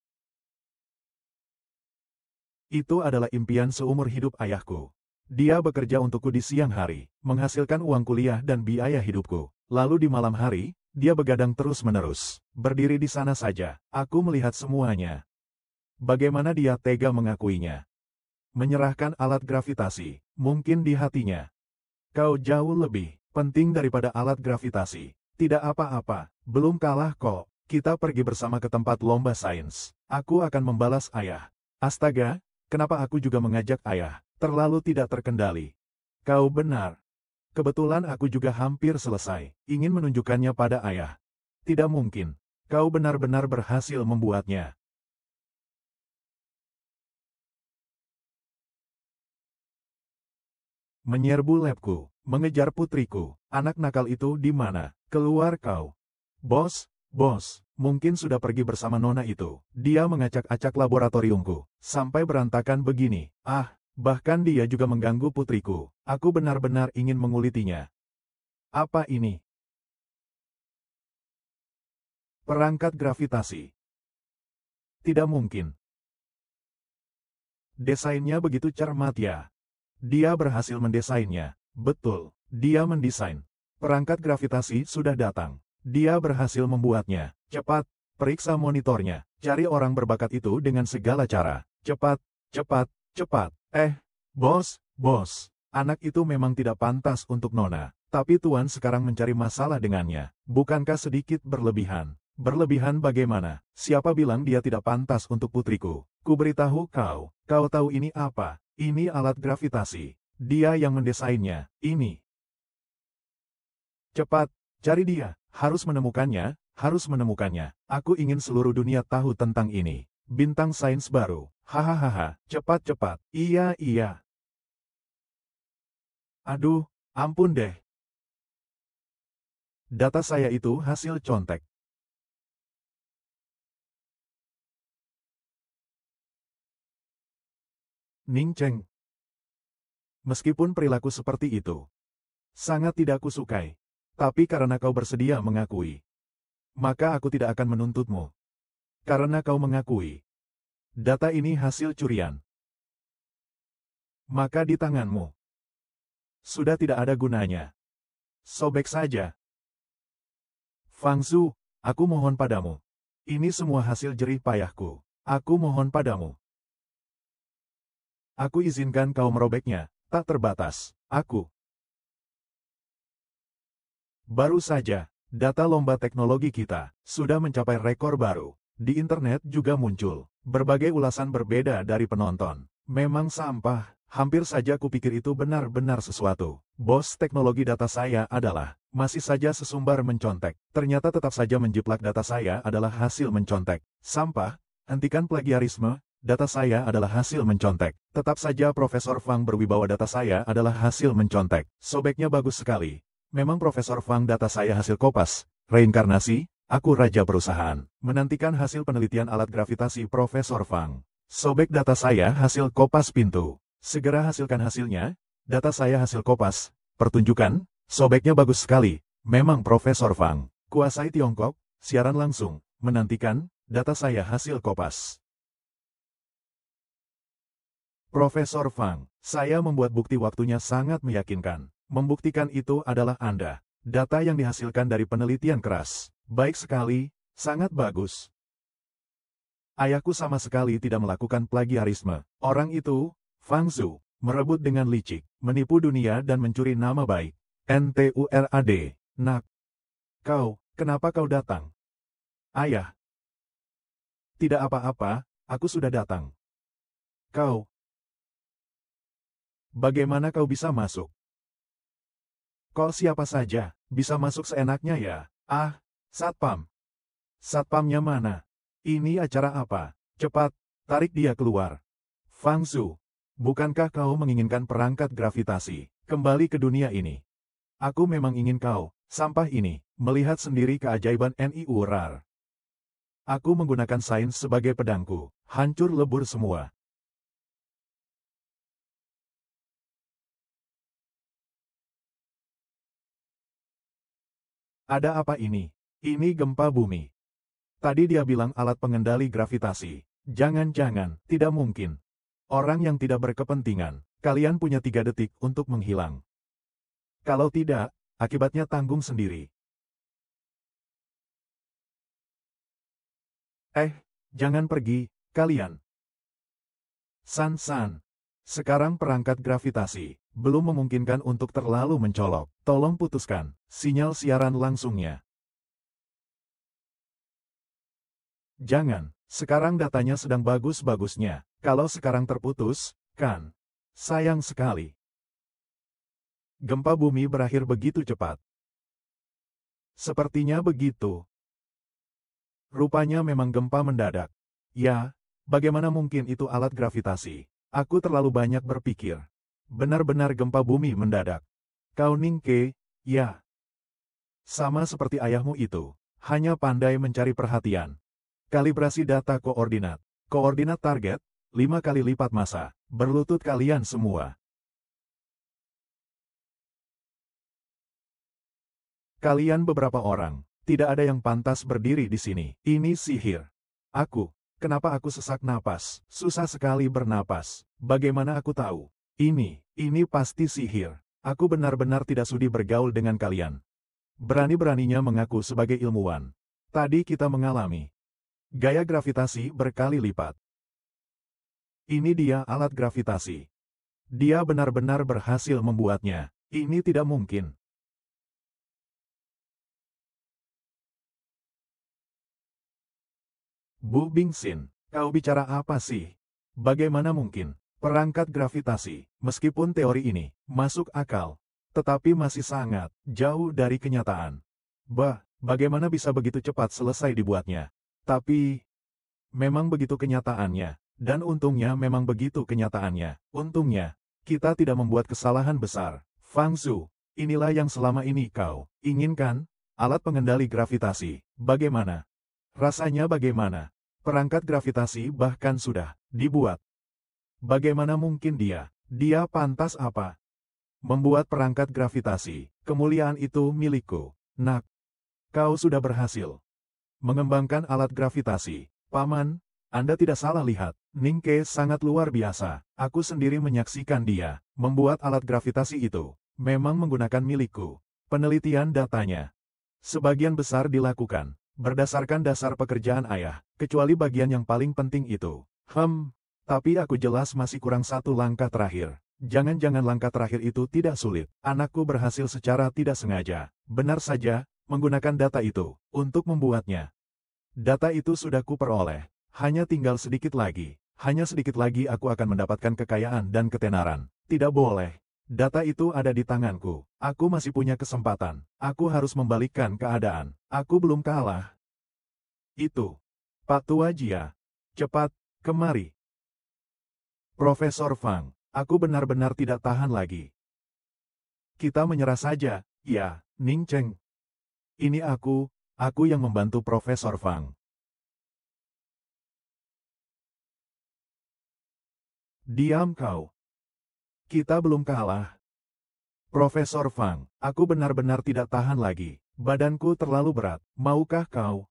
Itu adalah impian seumur hidup ayahku. Dia bekerja untukku di siang hari, menghasilkan uang kuliah dan biaya hidupku. Lalu di malam hari, dia begadang terus-menerus. Berdiri di sana saja, aku melihat semuanya. Bagaimana dia tega mengakuinya? Menyerahkan alat gravitasi, mungkin di hatinya. Kau jauh lebih penting daripada alat gravitasi. Tidak apa-apa, belum kalah kok. Kita pergi bersama ke tempat lomba sains. Aku akan membalas ayah. Astaga, kenapa aku juga mengajak ayah? Terlalu tidak terkendali. Kau benar. Kebetulan aku juga hampir selesai. Ingin menunjukkannya pada ayah. Tidak mungkin. Kau benar-benar berhasil membuatnya. Menyerbu labku, mengejar putriku. Anak nakal itu di mana? Keluar kau. Bos, bos, mungkin sudah pergi bersama nona itu. Dia mengacak-acak laboratoriumku, sampai berantakan begini. Ah, bahkan dia juga mengganggu putriku. Aku benar-benar ingin mengulitinya. Apa ini? Perangkat gravitasi. Tidak mungkin. Desainnya begitu cermat ya. Dia berhasil mendesainnya. Betul, dia mendesain. Perangkat gravitasi sudah datang. Dia berhasil membuatnya. Cepat, periksa monitornya. Cari orang berbakat itu dengan segala cara. Cepat, cepat, cepat. Bos, bos. Anak itu memang tidak pantas untuk nona. Tapi Tuan sekarang mencari masalah dengannya. Bukankah sedikit berlebihan? Berlebihan bagaimana? Siapa bilang dia tidak pantas untuk putriku? Kuberitahu kau. Kau tahu ini apa? Ini alat gravitasi. Dia yang mendesainnya. Ini. Cepat, cari dia. Harus menemukannya, harus menemukannya. Aku ingin seluruh dunia tahu tentang ini. Bintang sains baru. Hahaha, cepat-cepat. Iya, iya. Aduh, ampun deh. Data saya itu hasil contek. Ning Cheng. Meskipun perilaku seperti itu sangat tidak kusukai, tapi karena kau bersedia mengakui, maka aku tidak akan menuntutmu. Karena kau mengakui, data ini hasil curian, maka di tanganmu sudah tidak ada gunanya. Sobek saja. Fang Zhu, aku mohon padamu. Ini semua hasil jerih payahku. Aku mohon padamu. Aku izinkan kau merobeknya, tak terbatas. Aku. Baru saja, data lomba teknologi kita sudah mencapai rekor baru. Di internet juga muncul berbagai ulasan berbeda dari penonton. Memang sampah, hampir saja kupikir itu benar-benar sesuatu. Bos, teknologi data saya adalah masih saja sesumbar mencontek. Ternyata tetap saja menjiplak data saya adalah hasil mencontek. Sampah, hentikan plagiarisme. Data saya adalah hasil mencontek. Tetap saja Profesor Fang berwibawa data saya adalah hasil mencontek. Sobeknya bagus sekali. Memang Profesor Fang data saya hasil kopas. Reinkarnasi, aku raja perusahaan. Menantikan hasil penelitian alat gravitasi Profesor Fang. Sobek data saya hasil kopas pintu. Segera hasilkan hasilnya. Data saya hasil kopas. Pertunjukan, sobeknya bagus sekali. Memang Profesor Fang, kuasai Tiongkok, siaran langsung, menantikan, data saya hasil kopas. Profesor Fang, saya membuat bukti waktunya sangat meyakinkan. Membuktikan itu adalah Anda. Data yang dihasilkan dari penelitian keras. Baik sekali, sangat bagus. Ayahku sama sekali tidak melakukan plagiarisme. Orang itu, Fang Zhu, merebut dengan licik, menipu dunia dan mencuri nama baik. NTURAD, nak. Kenapa kau datang? Ayah. Tidak apa-apa, aku sudah datang. Bagaimana kau bisa masuk? Kok siapa saja, bisa masuk seenaknya ya? Ah, satpam. Satpamnya mana? Ini acara apa? Cepat, tarik dia keluar. Fang Zhu, bukankah kau menginginkan perangkat gravitasi kembali ke dunia ini? Aku memang ingin kau, sampah ini, melihat sendiri keajaiban NIU RAR. Aku menggunakan sains sebagai pedangku, hancur lebur semua. Ada apa ini? Ini gempa bumi. Tadi dia bilang alat pengendali gravitasi. Jangan-jangan, tidak mungkin. Orang yang tidak berkepentingan, kalian punya 3 detik untuk menghilang. Kalau tidak, akibatnya tanggung sendiri. Jangan pergi, kalian. San. Sekarang perangkat gravitasi belum memungkinkan untuk terlalu mencolok. Tolong putuskan sinyal siaran langsungnya. Jangan, sekarang datanya sedang bagus-bagusnya. Kalau sekarang terputus, kan? Sayang sekali. Gempa bumi berakhir begitu cepat. Sepertinya begitu. Rupanya memang gempa mendadak. Ya, bagaimana mungkin itu alat gravitasi? Aku terlalu banyak berpikir. Benar-benar gempa bumi mendadak. Kau Ningke, ya. Sama seperti ayahmu itu. Hanya pandai mencari perhatian. Kalibrasi data koordinat. Koordinat target, 5 kali lipat massa. Berlutut kalian semua. Kalian beberapa orang, tidak ada yang pantas berdiri di sini. Ini sihir. Kenapa aku sesak napas? Susah sekali bernapas. Bagaimana aku tahu? Ini pasti sihir. Aku benar-benar tidak sudi bergaul dengan kalian. Berani-beraninya mengaku sebagai ilmuwan. Tadi kita mengalami gaya gravitasi berkali lipat. Ini dia alat gravitasi. Dia benar-benar berhasil membuatnya. Ini tidak mungkin. Bu Bingxin, kau bicara apa sih? Bagaimana mungkin? Perangkat gravitasi, meskipun teori ini masuk akal, tetapi masih sangat jauh dari kenyataan. Bagaimana bisa begitu cepat selesai dibuatnya? Tapi, memang begitu kenyataannya, dan untungnya memang begitu kenyataannya. Untungnya, kita tidak membuat kesalahan besar. Fang Zhu, inilah yang selama ini kau inginkan, alat pengendali gravitasi. Bagaimana? Rasanya bagaimana? Perangkat gravitasi bahkan sudah dibuat. Bagaimana mungkin dia pantas apa? Membuat perangkat gravitasi. Kemuliaan itu milikku. Nak, kau sudah berhasil mengembangkan alat gravitasi. Paman, Anda tidak salah lihat. Ningke sangat luar biasa. Aku sendiri menyaksikan dia membuat alat gravitasi itu. Memang menggunakan milikku. Penelitian datanya sebagian besar dilakukan berdasarkan dasar pekerjaan ayah, kecuali bagian yang paling penting itu. Tapi aku jelas masih kurang 1 langkah terakhir. Jangan-jangan langkah terakhir itu tidak sulit. Anakku berhasil secara tidak sengaja. Benar saja, menggunakan data itu untuk membuatnya. Data itu sudah kuperoleh. Hanya tinggal sedikit lagi. Hanya sedikit lagi aku akan mendapatkan kekayaan dan ketenaran. Tidak boleh. Data itu ada di tanganku. Aku masih punya kesempatan. Aku harus membalikkan keadaan. Aku belum kalah. Itu. Pak Tua Jia. Cepat, kemari. Profesor Fang, aku benar-benar tidak tahan lagi. Kita menyerah saja, ya, Ning Cheng. Ini aku yang membantu Profesor Fang. Diam kau. Kita belum kalah. Profesor Fang, aku benar-benar tidak tahan lagi. Badanku terlalu berat. Maukah kau?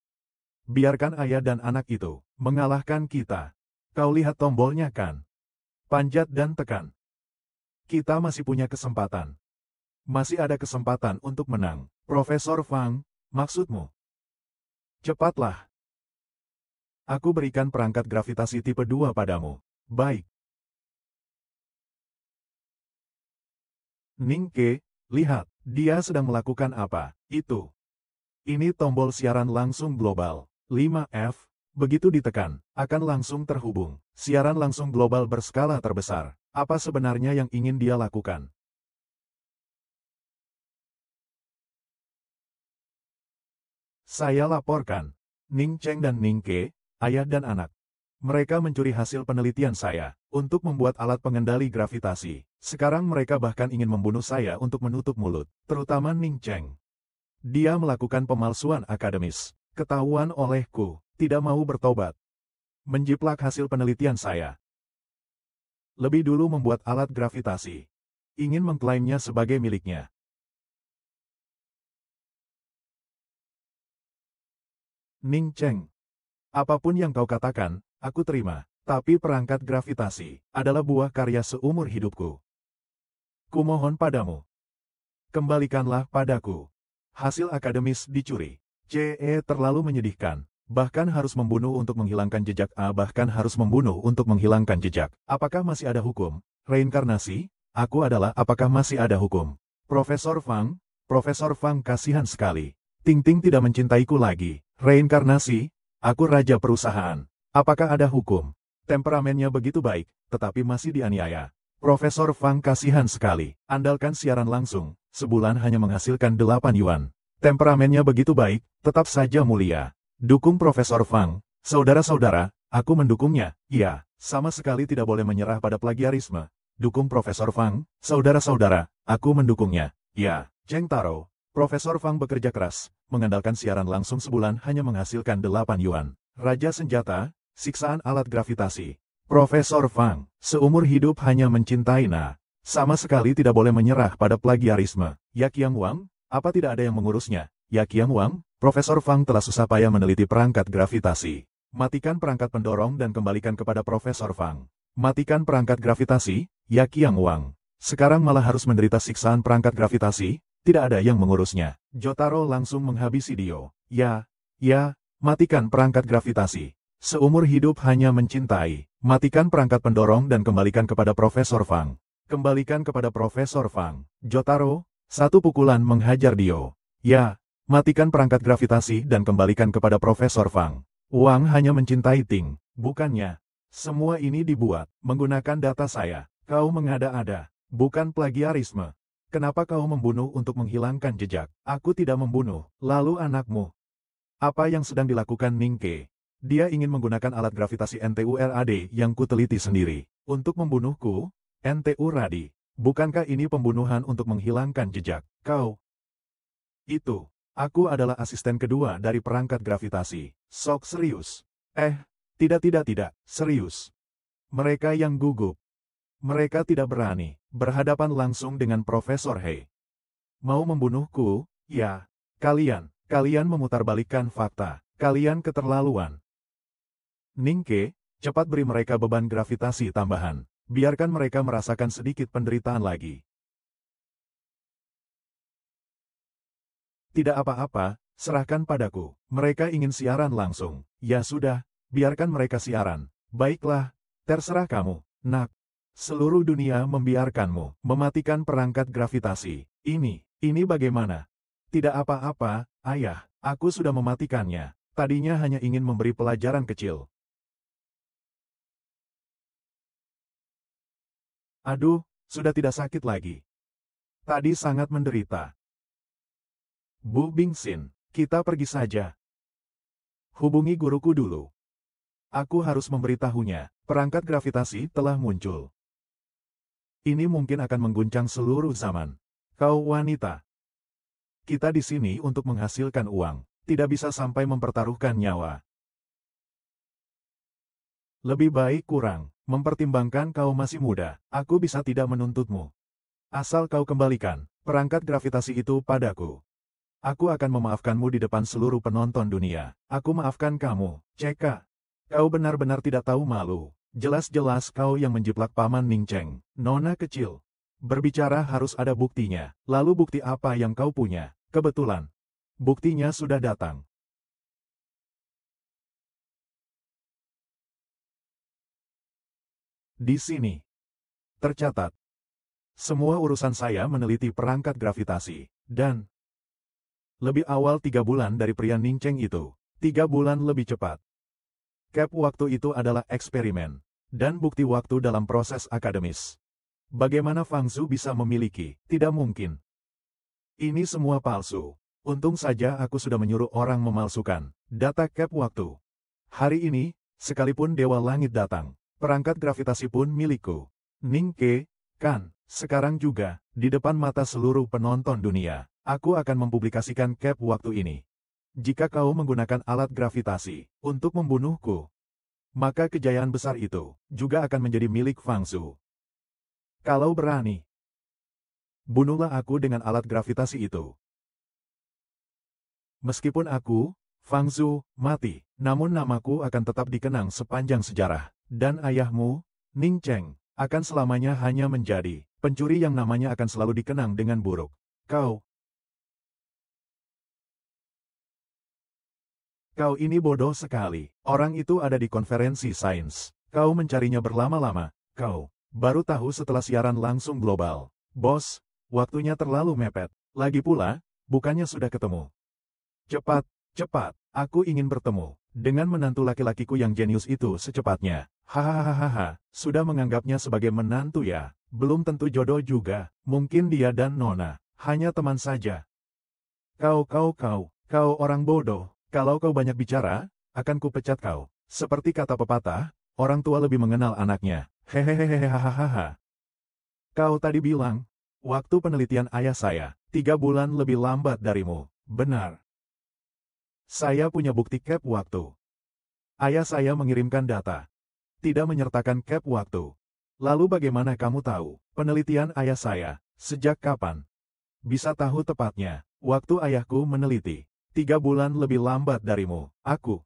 Biarkan ayah dan anak itu mengalahkan kita. Kau lihat tombolnya kan? Panjat dan tekan. Kita masih punya kesempatan. Masih ada kesempatan untuk menang. Profesor Fang, maksudmu? Cepatlah. Aku berikan perangkat gravitasi tipe 2 padamu. Baik. Ning Ke, lihat, dia sedang melakukan apa? Itu. Ini tombol siaran langsung global. 5F, begitu ditekan, akan langsung terhubung. Siaran langsung global berskala terbesar. Apa sebenarnya yang ingin dia lakukan? Saya laporkan. Ning Cheng dan Ning Ke, ayah dan anak. Mereka mencuri hasil penelitian saya untuk membuat alat pengendali gravitasi. Sekarang mereka bahkan ingin membunuh saya untuk menutup mulut, terutama Ning Cheng. Dia melakukan pemalsuan akademis. Ketahuan olehku, tidak mau bertobat. Menjiplak hasil penelitian saya. Lebih dulu membuat alat gravitasi. Ingin mengklaimnya sebagai miliknya. Ning Cheng. Apapun yang kau katakan, aku terima. Tapi perangkat gravitasi adalah buah karya seumur hidupku. Kumohon padamu. Kembalikanlah padaku. Hasil akademis dicuri. CE terlalu menyedihkan. Bahkan harus membunuh untuk menghilangkan jejak bahkan harus membunuh untuk menghilangkan jejak. Apakah masih ada hukum? Reinkarnasi? Aku adalah apakah masih ada hukum? Profesor Fang kasihan sekali. Ting Ting tidak mencintaiku lagi. Reinkarnasi? Aku raja perusahaan. Apakah ada hukum? Temperamennya begitu baik, tetapi masih dianiaya. Profesor Fang kasihan sekali. Andalkan siaran langsung. Sebulan hanya menghasilkan 8 yuan. Temperamennya begitu baik, tetap saja mulia. Dukung Profesor Fang. Saudara-saudara, aku mendukungnya. Iya, sama sekali tidak boleh menyerah pada plagiarisme. Dukung Profesor Fang. Saudara-saudara, aku mendukungnya. Ya, Cheng Taro. Profesor Fang bekerja keras, mengandalkan siaran langsung sebulan hanya menghasilkan 8 yuan. Raja senjata, siksaan alat gravitasi. Profesor Fang, seumur hidup hanya mencintai sama sekali tidak boleh menyerah pada plagiarisme. Ya Qiang Wang, apa tidak ada yang mengurusnya? Ya Qiang Wang, Profesor Fang telah susah payah meneliti perangkat gravitasi. Matikan perangkat pendorong dan kembalikan kepada Profesor Fang. Matikan perangkat gravitasi, Ya Qiang Wang. Sekarang malah harus menderita siksaan perangkat gravitasi, tidak ada yang mengurusnya. Jotaro langsung menghabisi Dio. Ya, matikan perangkat gravitasi. Seumur hidup hanya mencintai. Matikan perangkat pendorong dan kembalikan kepada Profesor Fang. Kembalikan kepada Profesor Fang. Jotaro, satu pukulan menghajar Dio. Ya, matikan perangkat gravitasi dan kembalikan kepada Profesor Fang. Wang hanya mencintai Ting, bukannya. Semua ini dibuat menggunakan data saya. Kau mengada-ada, bukan plagiarisme. Kenapa kau membunuh untuk menghilangkan jejak? Aku tidak membunuh. Lalu anakmu. Apa yang sedang dilakukan Ning Ke? Dia ingin menggunakan alat gravitasi NTURAD yang kuteliti sendiri. Untuk membunuhku? NTURAD. Bukankah ini pembunuhan untuk menghilangkan jejak? Kau. Itu. Aku adalah asisten kedua dari perangkat gravitasi. Sok serius. Tidak. Serius. Mereka yang gugup. Mereka tidak berani berhadapan langsung dengan Profesor He. Mau membunuhku? Ya. Kalian memutarbalikkan fakta. Kalian keterlaluan. Ning Ke, cepat beri mereka beban gravitasi tambahan. Biarkan mereka merasakan sedikit penderitaan lagi. Tidak apa-apa, serahkan padaku. Mereka ingin siaran langsung. Ya sudah, biarkan mereka siaran. Baiklah, terserah kamu, nak. Seluruh dunia membiarkanmu mematikan perangkat gravitasi. Ini bagaimana? Tidak apa-apa, ayah. Aku sudah mematikannya. Tadinya hanya ingin memberi pelajaran kecil. Aduh, sudah tidak sakit lagi. Tadi sangat menderita. Bu Bingxin, kita pergi saja. Hubungi guruku dulu. Aku harus memberitahunya, perangkat gravitasi telah muncul. Ini mungkin akan mengguncang seluruh zaman. Kau wanita. Kita di sini untuk menghasilkan uang, tidak bisa sampai mempertaruhkan nyawa. Lebih baik kurang, mempertimbangkan kau masih muda, aku bisa tidak menuntutmu. Asal kau kembalikan perangkat gravitasi itu padaku. Aku akan memaafkanmu di depan seluruh penonton dunia. Aku maafkan kamu, Ceka. Kau benar-benar tidak tahu malu. Jelas-jelas kau yang menjiplak Paman Ning Cheng, nona kecil. Berbicara harus ada buktinya. Lalu bukti apa yang kau punya? Kebetulan. Buktinya sudah datang. Di sini. Tercatat. Semua urusan saya meneliti perangkat gravitasi. Dan lebih awal 3 bulan dari pria Ning Cheng itu. 3 bulan lebih cepat. Cap waktu itu adalah eksperimen. Dan bukti waktu dalam proses akademis. Bagaimana Fang Zhu bisa memiliki? Tidak mungkin. Ini semua palsu. Untung saja aku sudah menyuruh orang memalsukan data cap waktu. Hari ini, sekalipun Dewa Langit datang, perangkat gravitasi pun milikku. Ning Ke, kan, sekarang juga, di depan mata seluruh penonton dunia, aku akan mempublikasikan cap waktu ini. Jika kau menggunakan alat gravitasi untuk membunuhku, maka kejayaan besar itu juga akan menjadi milik Fang Zhu. Kalau berani, bunuhlah aku dengan alat gravitasi itu. Meskipun aku, Fang Zhu, mati, namun namaku akan tetap dikenang sepanjang sejarah. Dan ayahmu, Ning Cheng, akan selamanya hanya menjadi pencuri yang namanya akan selalu dikenang dengan buruk. Kau ini bodoh sekali. Orang itu ada di konferensi sains. Kau mencarinya berlama-lama. Kau baru tahu setelah siaran langsung global. Bos, waktunya terlalu mepet. Lagi pula, bukannya sudah ketemu. Cepat, cepat, aku ingin bertemu dengan menantu laki-lakiku yang jenius itu secepatnya. Hahaha, sudah menganggapnya sebagai menantu ya. Belum tentu jodoh juga, mungkin dia dan Nona hanya teman saja. Kau orang bodoh. Kalau kau banyak bicara, akan kupecat kau. Seperti kata pepatah, orang tua lebih mengenal anaknya. Hehehehehahaha. Kau tadi bilang, waktu penelitian ayah saya, 3 bulan lebih lambat darimu. Benar. Saya punya bukti cap waktu. Ayah saya mengirimkan data. Tidak menyertakan cap waktu. Lalu bagaimana kamu tahu penelitian ayah saya? Sejak kapan? Bisa tahu tepatnya, waktu ayahku meneliti. 3 bulan lebih lambat darimu, aku.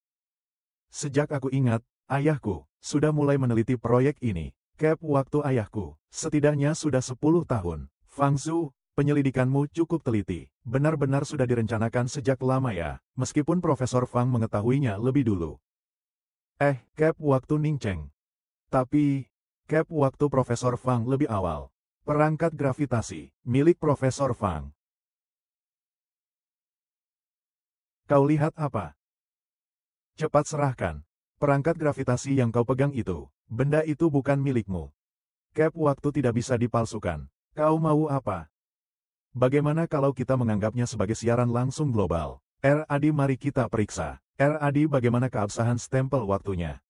Sejak aku ingat, ayahku sudah mulai meneliti proyek ini. Cap waktu ayahku, setidaknya sudah 10 tahun. Fang Zhu, penyelidikanmu cukup teliti. Benar-benar sudah direncanakan sejak lama ya, meskipun Profesor Fang mengetahuinya lebih dulu. Cap waktu Ning Cheng. Tapi, cap waktu Profesor Fang lebih awal. Perangkat gravitasi, milik Profesor Fang. Kau lihat apa? Cepat serahkan. Perangkat gravitasi yang kau pegang itu, benda itu bukan milikmu. Cap waktu tidak bisa dipalsukan. Kau mau apa? Bagaimana kalau kita menganggapnya sebagai siaran langsung global? RAD mari kita periksa. RAD bagaimana keabsahan stempel waktunya?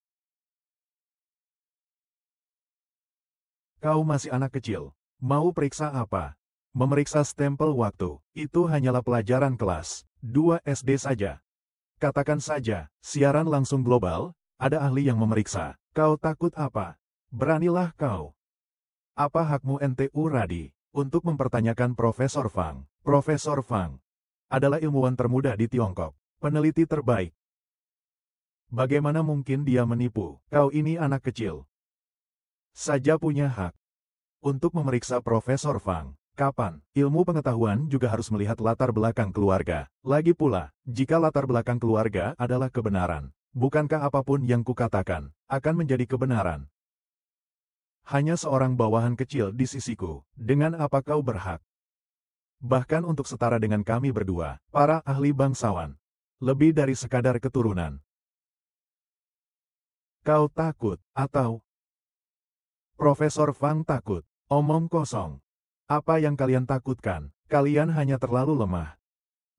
Kau masih anak kecil. Mau periksa apa? Memeriksa stempel waktu, itu hanyalah pelajaran kelas 2 SD saja. Katakan saja, siaran langsung global, ada ahli yang memeriksa. Kau takut apa? Beranilah kau. Apa hakmu NTU Radi untuk mempertanyakan Profesor Fang? Profesor Fang adalah ilmuwan termuda di Tiongkok, peneliti terbaik. Bagaimana mungkin dia menipu? Kau ini anak kecil saja punya hak untuk memeriksa Profesor Fang. Kapan? Ilmu pengetahuan juga harus melihat latar belakang keluarga. Lagi pula, jika latar belakang keluarga adalah kebenaran, bukankah apapun yang kukatakan akan menjadi kebenaran? Hanya seorang bawahan kecil di sisiku. Dengan apa kau berhak? Bahkan untuk setara dengan kami berdua, para ahli bangsawan. Lebih dari sekadar keturunan. Kau takut, atau? Profesor Fang takut. Omong kosong. Apa yang kalian takutkan? Kalian hanya terlalu lemah.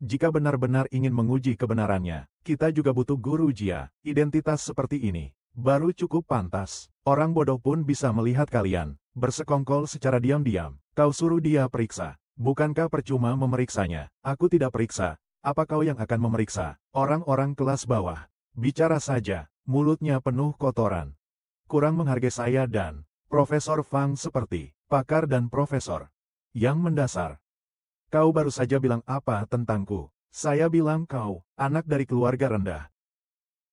Jika benar-benar ingin menguji kebenarannya, kita juga butuh guru Jia. Identitas seperti ini baru cukup pantas. Orang bodoh pun bisa melihat kalian bersekongkol secara diam-diam. Kau suruh dia periksa. Bukankah percuma memeriksanya? Aku tidak periksa. Apa kau yang akan memeriksa? Orang-orang kelas bawah. Bicara saja, mulutnya penuh kotoran. Kurang menghargai saya dan Profesor Fang seperti pakar dan profesor. yang mendasar. Kau baru saja bilang apa tentangku? Saya bilang kau, anak dari keluarga rendah.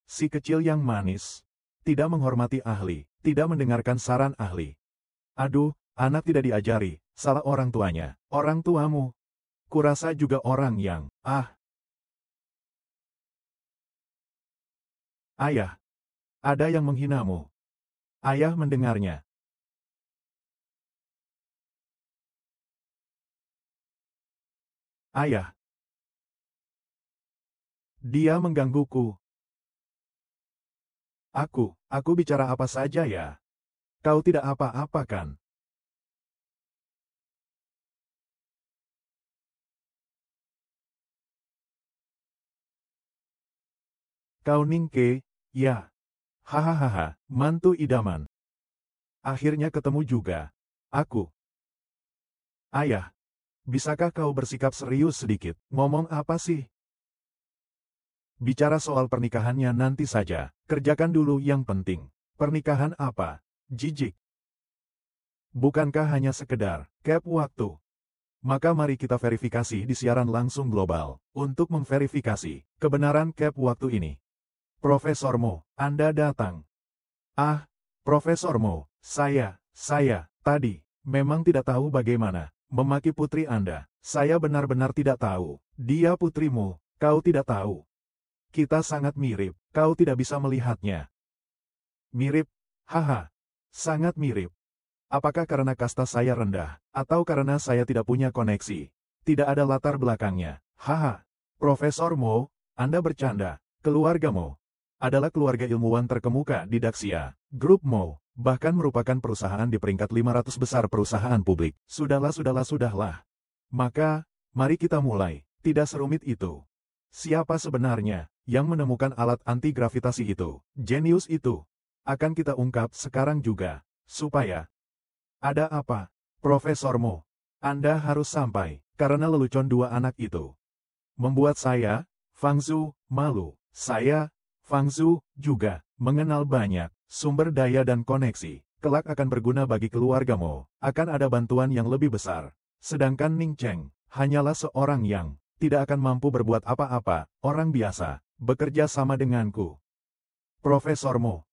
Si kecil yang manis. Tidak menghormati ahli, tidak mendengarkan saran ahli. Aduh, anak tidak diajari, salah orang tuanya. Orang tuamu. Kurasa juga orang yang, ayah. Ada yang menghinamu. Ayah mendengarnya. Ayah. Dia menggangguku. Aku bicara apa saja ya? Kau tidak apa-apa kan? Kau Ningke, ya. Hahaha, mantu idaman. Akhirnya ketemu juga. Aku. Ayah, bisakah kau bersikap serius sedikit? Ngomong apa sih? Bicara soal pernikahannya nanti saja. Kerjakan dulu yang penting. Pernikahan apa? Jijik. Bukankah hanya sekedar cap waktu? Maka mari kita verifikasi di siaran langsung global. Untuk memverifikasi kebenaran cap waktu ini. Profesor Mo, Anda datang. Profesor Mo, saya, tadi, memang tidak tahu bagaimana memaki putri Anda. Saya benar-benar tidak tahu. Dia putrimu, kau tidak tahu. Kita sangat mirip, kau tidak bisa melihatnya. Mirip? Haha, sangat mirip. Apakah karena kasta saya rendah, atau karena saya tidak punya koneksi? Tidak ada latar belakangnya. Haha, Profesor Mo, Anda bercanda. Keluarga Mo adalah keluarga ilmuwan terkemuka di Daxia. Grup Mo bahkan merupakan perusahaan di peringkat 500 besar perusahaan publik. Sudahlah. Maka, mari kita mulai. Tidak serumit itu. Siapa sebenarnya yang menemukan alat anti-gravitasi itu? Jenius itu. Akan kita ungkap sekarang juga. Supaya ada apa? Profesor Mo, Anda harus sampai, karena lelucon dua anak itu membuat saya, Fang Zhu, malu. Saya, Fang Zhu, juga mengenal banyak sumber daya dan koneksi. Kelak akan berguna bagi keluarga Mo. Akan ada bantuan yang lebih besar. Sedangkan Ning Cheng hanyalah seorang yang tidak akan mampu berbuat apa-apa, orang biasa, bekerja sama denganku. Profesor Mo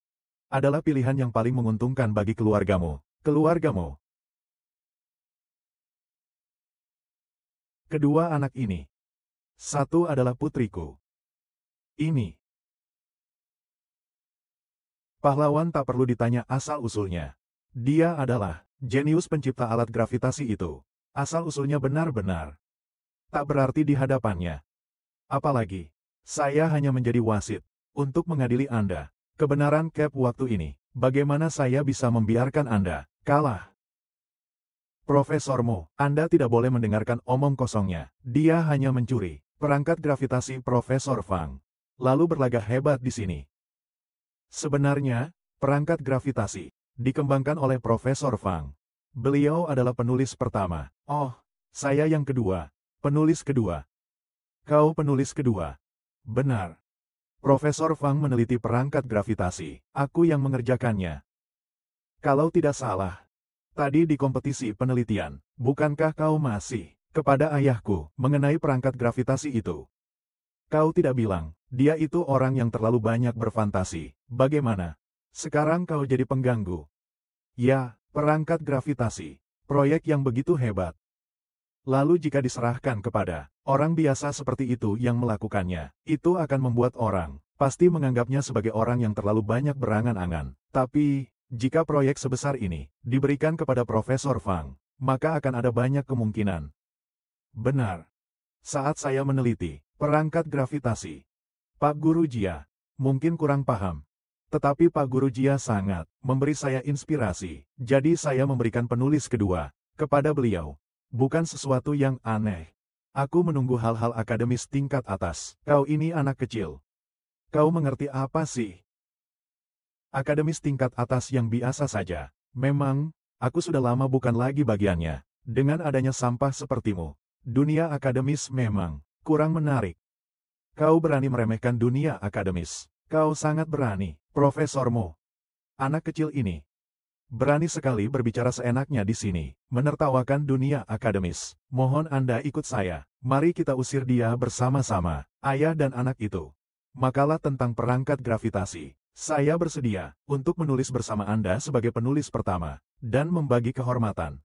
adalah pilihan yang paling menguntungkan bagi keluargamu. Keluargamu. Kedua anak ini. Satu adalah putriku. Ini. Pahlawan tak perlu ditanya asal-usulnya. Dia adalah jenius pencipta alat gravitasi itu. Asal-usulnya benar-benar tak berarti di hadapannya. Apalagi, saya hanya menjadi wasit untuk mengadili Anda. Kebenaran cap waktu ini, bagaimana saya bisa membiarkan Anda kalah? Profesor Mo, Anda tidak boleh mendengarkan omong kosongnya. Dia hanya mencuri perangkat gravitasi Profesor Fang, lalu berlagak hebat di sini. Sebenarnya, perangkat gravitasi dikembangkan oleh Profesor Fang. Beliau adalah penulis pertama. Oh, saya yang kedua. Penulis kedua. Kau penulis kedua. Benar. Profesor Fang meneliti perangkat gravitasi. Aku yang mengerjakannya. Kalau tidak salah, tadi di kompetisi penelitian, bukankah kau masih kepada ayahku mengenai perangkat gravitasi itu? Kau tidak bilang, dia itu orang yang terlalu banyak berfantasi. Bagaimana? Sekarang kau jadi pengganggu. Ya, perangkat gravitasi. Proyek yang begitu hebat. Lalu jika diserahkan kepada orang biasa seperti itu yang melakukannya, itu akan membuat orang pasti menganggapnya sebagai orang yang terlalu banyak berangan-angan. Tapi, jika proyek sebesar ini diberikan kepada Profesor Fang, maka akan ada banyak kemungkinan. Benar. Saat saya meneliti perangkat gravitasi, Pak Guru Jia mungkin kurang paham. Tetapi Pak Guru Jia sangat memberi saya inspirasi. Jadi saya memberikan penulis kedua kepada beliau. Bukan sesuatu yang aneh. Aku menunggu hal-hal akademis tingkat atas. Kau ini anak kecil. Kau mengerti apa sih? Akademis tingkat atas yang biasa saja. Memang, aku sudah lama bukan lagi bagiannya. Dengan adanya sampah sepertimu, dunia akademis memang kurang menarik. Kau berani meremehkan dunia akademis. Kau sangat berani, Profesor Mo. Anak kecil ini Berani sekali berbicara seenaknya di sini, menertawakan dunia akademis. Mohon Anda ikut saya. Mari kita usir dia bersama-sama, ayah dan anak itu. Makalah tentang perangkat gravitasi. Saya bersedia untuk menulis bersama Anda sebagai penulis pertama, dan membagi kehormatan.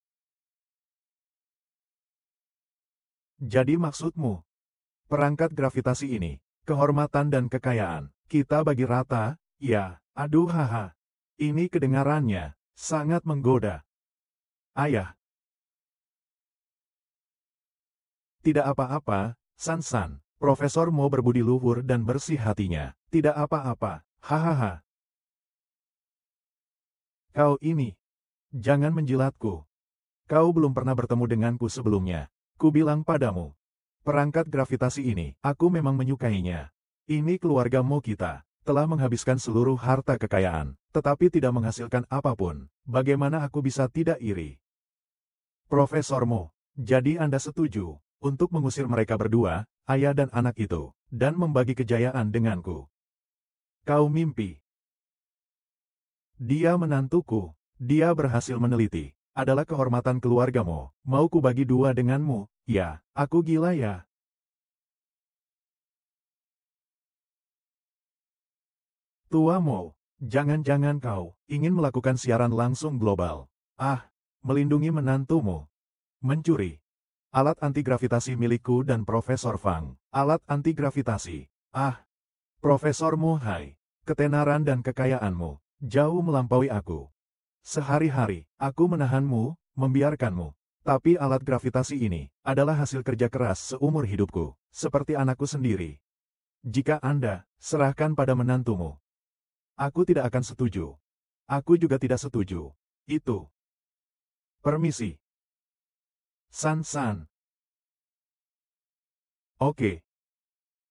Jadi maksudmu, perangkat gravitasi ini, kehormatan dan kekayaan, kita bagi rata, ya, aduh haha. Ini kedengarannya sangat menggoda. Ayah. Tidak apa-apa, San-san. Profesor Mo berbudi luhur dan bersih hatinya. Tidak apa-apa, hahaha. Kau ini, jangan menjilatku. Kau belum pernah bertemu denganku sebelumnya. Ku bilang padamu, perangkat gravitasi ini, aku memang menyukainya. Ini keluarga Mo kita, telah menghabiskan seluruh harta kekayaan, tetapi tidak menghasilkan apapun. Bagaimana aku bisa tidak iri? Profesor Mo, jadi Anda setuju untuk mengusir mereka berdua, ayah dan anak itu, dan membagi kejayaan denganku? Kau mimpi. Dia menantuku, dia berhasil meneliti, adalah kehormatan keluargamu, mau ku bagi dua denganmu, ya, aku gila ya. Tua Mo, jangan-jangan kau ingin melakukan siaran langsung global. Ah, melindungi menantumu. Mencuri. Alat anti-gravitasi milikku dan Profesor Fang. Alat anti-gravitasi. Ah, Profesor Mo hai. Ketenaran dan kekayaanmu jauh melampaui aku. Sehari-hari, aku menahanmu, membiarkanmu. Tapi alat gravitasi ini adalah hasil kerja keras seumur hidupku, seperti anakku sendiri. Jika Anda serahkan pada menantumu, aku tidak akan setuju. Aku juga tidak setuju. Itu. Permisi. San-san. Oke.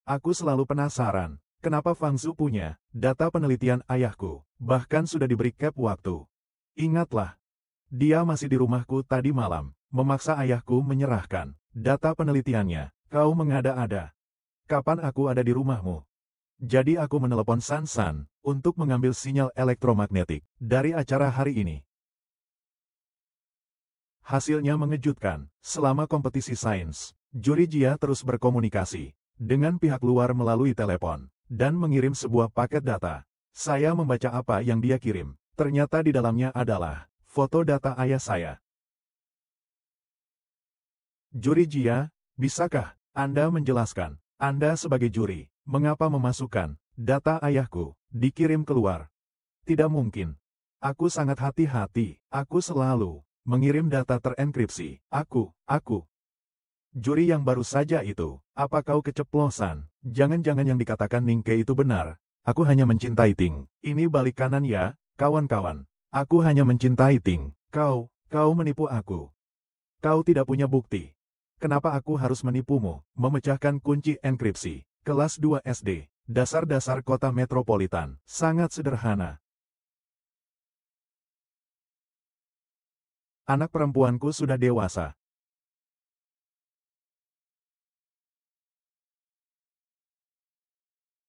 Aku selalu penasaran, kenapa Fang Zhu punya data penelitian ayahku, bahkan sudah diberi cap waktu. Ingatlah, dia masih di rumahku tadi malam, memaksa ayahku menyerahkan data penelitiannya. Kau mengada-ada. Kapan aku ada di rumahmu? Jadi aku menelepon San-san untuk mengambil sinyal elektromagnetik dari acara hari ini. Hasilnya mengejutkan. Selama kompetisi sains, juri Jia terus berkomunikasi dengan pihak luar melalui telepon dan mengirim sebuah paket data. Saya membaca apa yang dia kirim. Ternyata di dalamnya adalah foto data ayah saya. Juri Jia, bisakah Anda menjelaskan, Anda sebagai juri, mengapa memasukkan data ayahku dikirim keluar? Tidak mungkin. Aku sangat hati-hati. Aku selalu mengirim data terenkripsi. Aku. Juri yang baru saja itu, apa kau keceplosan? Jangan-jangan yang dikatakan Ningke itu benar. Aku hanya mencintai Ting. Ini balik kanan ya, kawan-kawan. Aku hanya mencintai Ting. Kau menipu aku. Kau tidak punya bukti. Kenapa aku harus menipumu? Memecahkan kunci enkripsi. Kelas 2 SD. Dasar-dasar kota metropolitan. Sangat sederhana. Anak perempuanku sudah dewasa.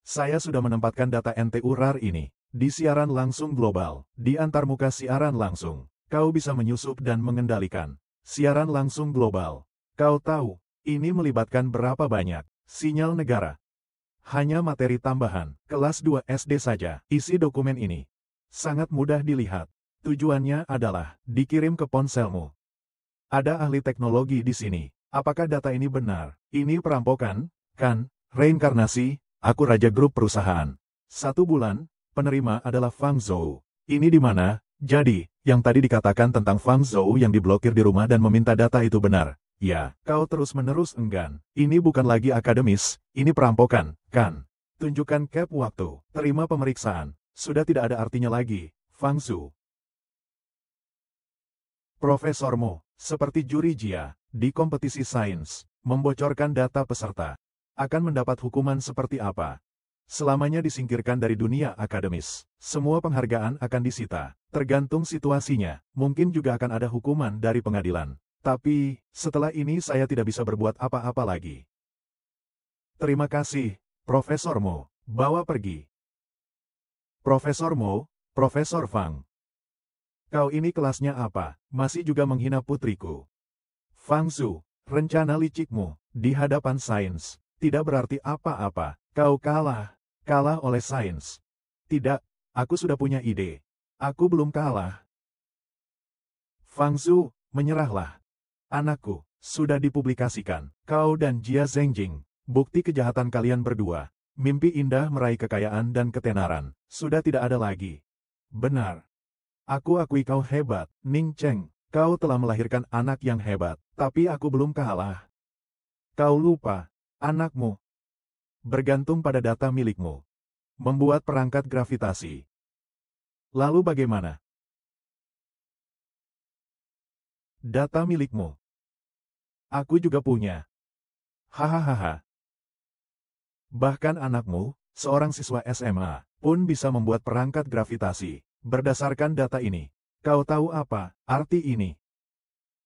Saya sudah menempatkan data NTU RAR ini di siaran langsung global, di antarmuka siaran langsung. Kau bisa menyusup dan mengendalikan siaran langsung global. Kau tahu, ini melibatkan berapa banyak sinyal negara. Hanya materi tambahan, kelas 2 SD saja, isi dokumen ini. Sangat mudah dilihat. Tujuannya adalah dikirim ke ponselmu. Ada ahli teknologi di sini. Apakah data ini benar? Ini perampokan, kan? Reinkarnasi, aku raja grup perusahaan. 1 bulan, penerima adalah Fang Zhou. Ini di mana? Jadi, yang tadi dikatakan tentang Fang Zhou yang diblokir di rumah dan meminta data itu benar. Ya, kau terus-menerus enggan. Ini bukan lagi akademis, ini perampokan, kan? Tunjukkan cap waktu, terima pemeriksaan. Sudah tidak ada artinya lagi, Fang Zhou. Profesor Mo, seperti juri Jia, di kompetisi sains, membocorkan data peserta, akan mendapat hukuman seperti apa? Selamanya disingkirkan dari dunia akademis. Semua penghargaan akan disita, tergantung situasinya, mungkin juga akan ada hukuman dari pengadilan. Tapi, setelah ini saya tidak bisa berbuat apa-apa lagi. Terima kasih, Profesor Mo. Bawa pergi. Profesor Mo, Profesor Fang. Kau ini kelasnya apa? Masih juga menghina putriku. Fangsu, rencana licikmu di hadapan sains tidak berarti apa-apa. Kau kalah. Kalah oleh sains. Tidak, aku sudah punya ide. Aku belum kalah. Fangsu, menyerahlah. Anakku, sudah dipublikasikan. Kau dan Jia Zhengjing, bukti kejahatan kalian berdua. Mimpi indah meraih kekayaan dan ketenaran, sudah tidak ada lagi. Benar. Aku akui kau hebat, Ning Cheng. Kau telah melahirkan anak yang hebat, tapi aku belum kalah. Kau lupa, anakmu bergantung pada data milikmu. Membuat perangkat gravitasi. Lalu bagaimana? Data milikmu. Aku juga punya. Hahaha. Bahkan anakmu, seorang siswa SMA, pun bisa membuat perangkat gravitasi. Berdasarkan data ini. Kau tahu apa arti ini?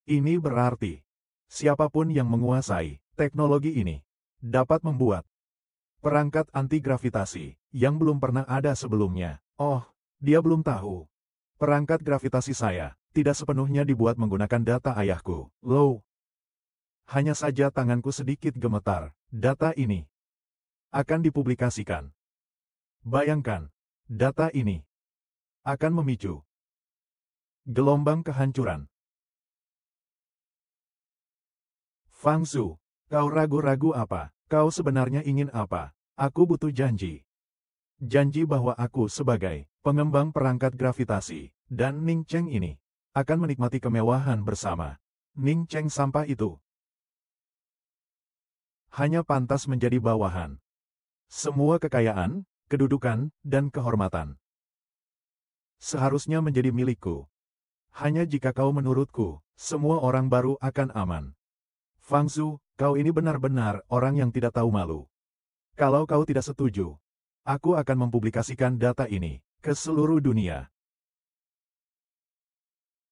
Ini berarti, siapapun yang menguasai teknologi ini, dapat membuat perangkat anti-gravitasi yang belum pernah ada sebelumnya. Oh, dia belum tahu. Perangkat gravitasi saya tidak sepenuhnya dibuat menggunakan data ayahku. Loh. Hanya saja tanganku sedikit gemetar. Data ini akan dipublikasikan. Bayangkan, data ini akan memicu gelombang kehancuran. Fangsu, kau ragu-ragu apa? Kau sebenarnya ingin apa? Aku butuh janji. Janji bahwa aku sebagai pengembang perangkat gravitasi, dan Ning Cheng ini, akan menikmati kemewahan bersama. Ning Cheng sampah itu hanya pantas menjadi bawahan. Semua kekayaan, kedudukan, dan kehormatan seharusnya menjadi milikku. Hanya jika kau menurutku, semua orang baru akan aman. Fangsu, kau ini benar-benar orang yang tidak tahu malu. Kalau kau tidak setuju, aku akan mempublikasikan data ini ke seluruh dunia.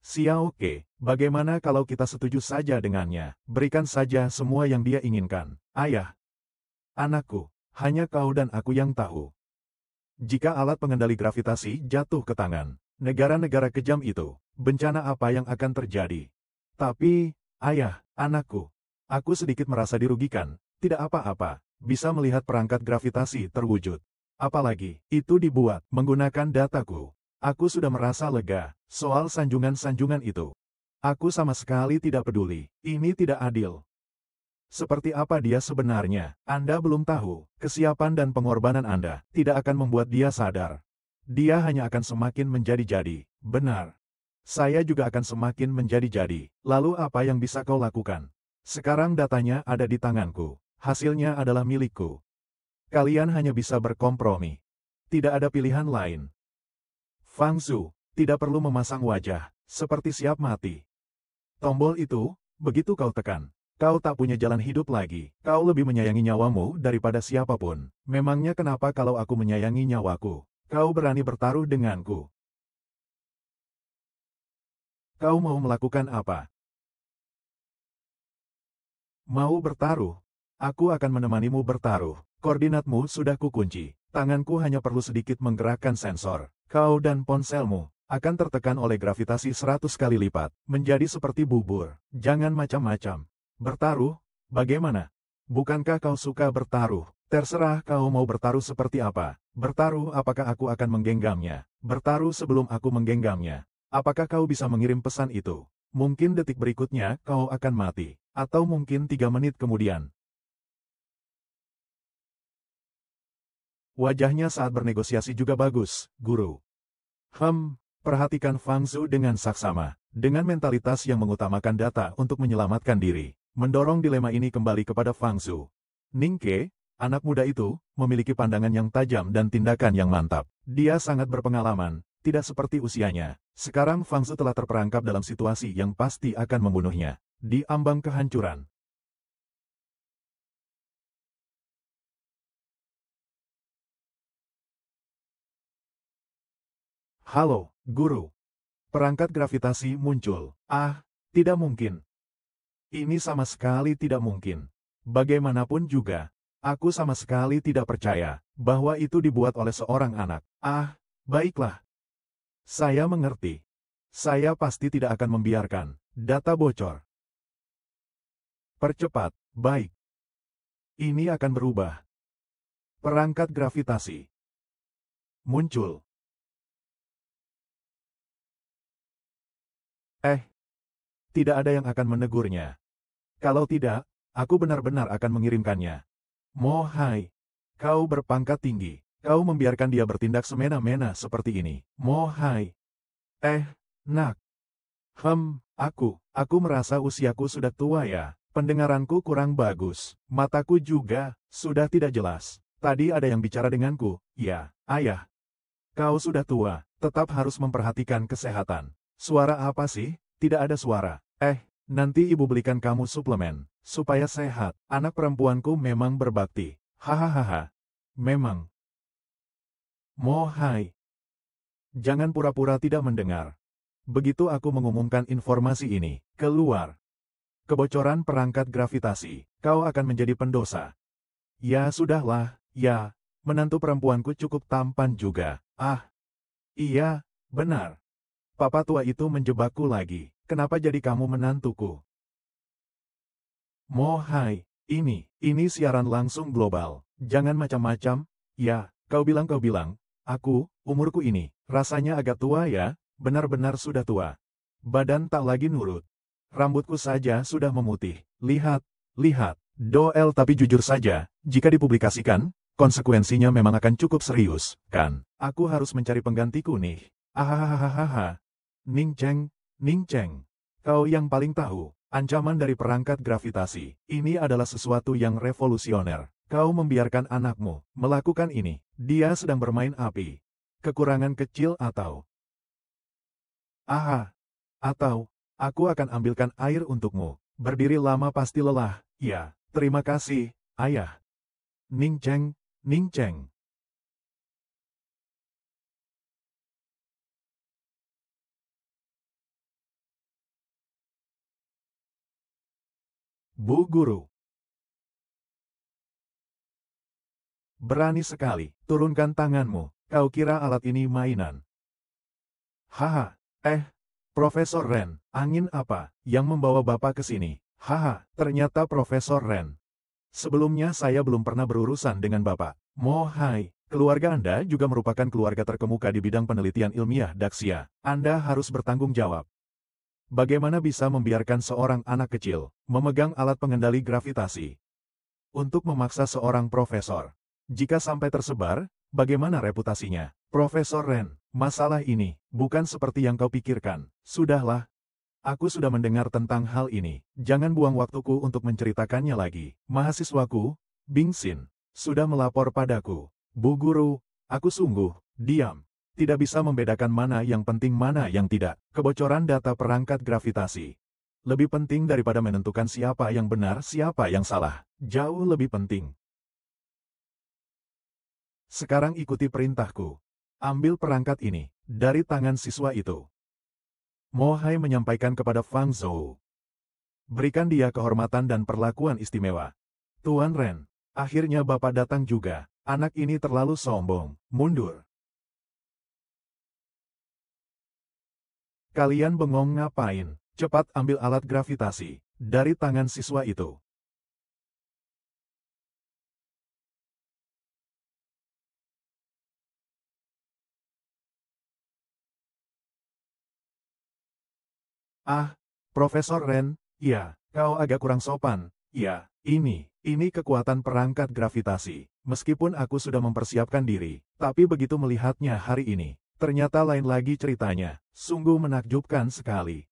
Xiaoke, bagaimana kalau kita setuju saja dengannya? Berikan saja semua yang dia inginkan. Ayah, anakku, hanya kau dan aku yang tahu. Jika alat pengendali gravitasi jatuh ke tangan negara-negara kejam itu, bencana apa yang akan terjadi? Tapi, ayah, anakku, aku sedikit merasa dirugikan. Tidak apa-apa, bisa melihat perangkat gravitasi terwujud. Apalagi, itu dibuat menggunakan dataku. Aku sudah merasa lega soal sanjungan-sanjungan itu. Aku sama sekali tidak peduli. Ini tidak adil. Seperti apa dia sebenarnya? Anda belum tahu. Kesiapan dan pengorbanan Anda tidak akan membuat dia sadar. Dia hanya akan semakin menjadi-jadi. Benar. Saya juga akan semakin menjadi-jadi. Lalu apa yang bisa kau lakukan? Sekarang datanya ada di tanganku. Hasilnya adalah milikku. Kalian hanya bisa berkompromi. Tidak ada pilihan lain. Fangsu, tidak perlu memasang wajah, seperti siap mati. Tombol itu, begitu kau tekan, kau tak punya jalan hidup lagi. Kau lebih menyayangi nyawamu daripada siapapun. Memangnya kenapa kalau aku menyayangi nyawaku, kau berani bertaruh denganku? Kau mau melakukan apa? Mau bertaruh? Aku akan menemanimu bertaruh. Koordinatmu sudah kukunci. Tanganku hanya perlu sedikit menggerakkan sensor. Kau dan ponselmu akan tertekan oleh gravitasi 100 kali lipat, menjadi seperti bubur. Jangan macam-macam. Bertaruh? Bagaimana? Bukankah kau suka bertaruh? Terserah kau mau bertaruh seperti apa. Bertaruh apakah aku akan menggenggamnya? Bertaruh sebelum aku menggenggamnya. Apakah kau bisa mengirim pesan itu? Mungkin detik berikutnya kau akan mati. Atau mungkin 3 menit kemudian. Wajahnya saat bernegosiasi juga bagus, guru. Perhatikan Fangsu dengan saksama. Dengan mentalitas yang mengutamakan data untuk menyelamatkan diri. Mendorong dilema ini kembali kepada Fangsu. Ningke, anak muda itu, memiliki pandangan yang tajam dan tindakan yang mantap. Dia sangat berpengalaman, tidak seperti usianya. Sekarang Fangsu telah terperangkap dalam situasi yang pasti akan membunuhnya. Di ambang kehancuran. Halo, guru. Perangkat gravitasi muncul. Ah, tidak mungkin. Ini sama sekali tidak mungkin. Bagaimanapun juga, aku sama sekali tidak percaya bahwa itu dibuat oleh seorang anak. Ah, baiklah. Saya mengerti. Saya pasti tidak akan membiarkan data bocor. Percepat, baik. Ini akan berubah. Perangkat gravitasi muncul. Tidak ada yang akan menegurnya. Kalau tidak, aku benar-benar akan mengirimkannya. Mo Hai, kau berpangkat tinggi. Kau membiarkan dia bertindak semena-mena seperti ini. Mo Hai. Nak. Aku merasa usiaku sudah tua ya. Pendengaranku kurang bagus. Mataku juga, sudah tidak jelas. Tadi ada yang bicara denganku. Ya, ayah. Kau sudah tua, tetap harus memperhatikan kesehatan. Suara apa sih? Tidak ada suara. Nanti ibu belikan kamu suplemen, supaya sehat. Anak perempuanku memang berbakti. Hahaha. Memang. Mo Hai. Jangan pura-pura tidak mendengar. Begitu aku mengumumkan informasi ini, keluar. Kebocoran perangkat gravitasi, kau akan menjadi pendosa. Ya sudahlah, ya, menantu perempuanku cukup tampan juga. Iya, benar. Papa tua itu menjebakku lagi. Kenapa jadi kamu menantuku? Mo Hai, ini siaran langsung global. Jangan macam-macam. Ya, kau bilang. Umurku ini, rasanya agak tua ya, benar-benar sudah tua. Badan tak lagi nurut. Rambutku saja sudah memutih. Lihat. Doel, tapi jujur saja, jika dipublikasikan, konsekuensinya memang akan cukup serius, kan? Aku harus mencari penggantiku nih. Ning Cheng, kau yang paling tahu, ancaman dari perangkat gravitasi, ini adalah sesuatu yang revolusioner. Kau membiarkan anakmu melakukan ini, dia sedang bermain api. Kekurangan kecil atau aku akan ambilkan air untukmu. Berdiri lama pasti lelah. Ya, terima kasih, ayah. Ning Cheng. Bu Guru. Berani sekali, turunkan tanganmu. Kau kira alat ini mainan? Profesor Ren, angin apa yang membawa Bapak ke sini? Ternyata Profesor Ren. Sebelumnya saya belum pernah berurusan dengan Bapak. Mo Hai, keluarga Anda juga merupakan keluarga terkemuka di bidang penelitian ilmiah Daxia. Anda harus bertanggung jawab. Bagaimana bisa membiarkan seorang anak kecil memegang alat pengendali gravitasi? Untuk memaksa seorang profesor. Jika sampai tersebar, bagaimana reputasinya? Profesor Ren, masalah ini bukan seperti yang kau pikirkan. Sudahlah. Aku sudah mendengar tentang hal ini. Jangan buang waktuku untuk menceritakannya lagi. Mahasiswaku, Bing Xin, sudah melapor padaku. Bu Guru, aku sungguh diam. Tidak bisa membedakan mana yang penting mana yang tidak. Kebocoran data perangkat gravitasi lebih penting daripada menentukan siapa yang benar siapa yang salah. Jauh lebih penting. Sekarang ikuti perintahku. Ambil perangkat ini dari tangan siswa itu. Mo Hai menyampaikan kepada Fang Zhou. Berikan dia kehormatan dan perlakuan istimewa. Tuan Ren, akhirnya Bapak datang juga. Anak ini terlalu sombong. Mundur. Kalian bengong ngapain? Cepat ambil alat gravitasi dari tangan siswa itu. Profesor Ren, ya, kau agak kurang sopan. Ya, ini kekuatan perangkat gravitasi. Meskipun aku sudah mempersiapkan diri, tapi begitu melihatnya hari ini, ternyata lain lagi ceritanya. Sungguh menakjubkan sekali.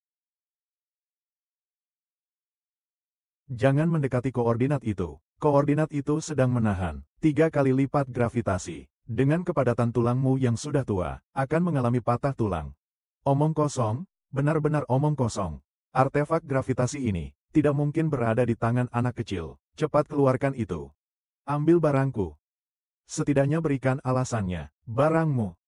Jangan mendekati koordinat itu. Koordinat itu sedang menahan 3 kali lipat gravitasi. Dengan kepadatan tulangmu yang sudah tua, akan mengalami patah tulang. Omong kosong, benar-benar omong kosong. Artefak gravitasi ini tidak mungkin berada di tangan anak kecil. Cepat keluarkan itu. Ambil barangku. Setidaknya berikan alasannya. Barangmu.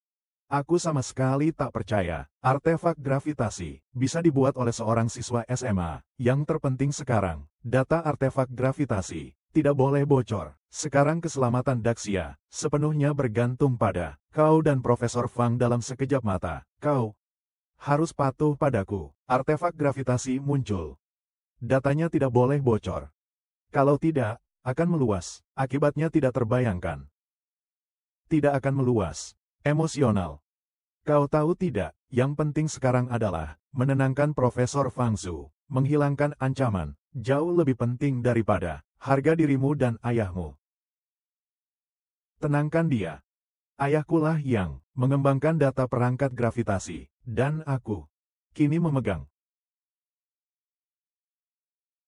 Aku sama sekali tak percaya. Artefak gravitasi bisa dibuat oleh seorang siswa SMA. Yang terpenting sekarang, data artefak gravitasi tidak boleh bocor. Sekarang keselamatan Daxia sepenuhnya bergantung pada kau dan Profesor Fang dalam sekejap mata. Kau Harus patuh padaku. Artefak gravitasi muncul. Datanya tidak boleh bocor. Kalau tidak, akan meluas. Akibatnya tidak terbayangkan. Tidak akan meluas. Emosional. Kau tahu tidak, yang penting sekarang adalah menenangkan Profesor Fang Zhou, menghilangkan ancaman, jauh lebih penting daripada harga dirimu dan ayahmu. Tenangkan dia. Ayahkulah yang mengembangkan data perangkat gravitasi, dan aku kini memegang.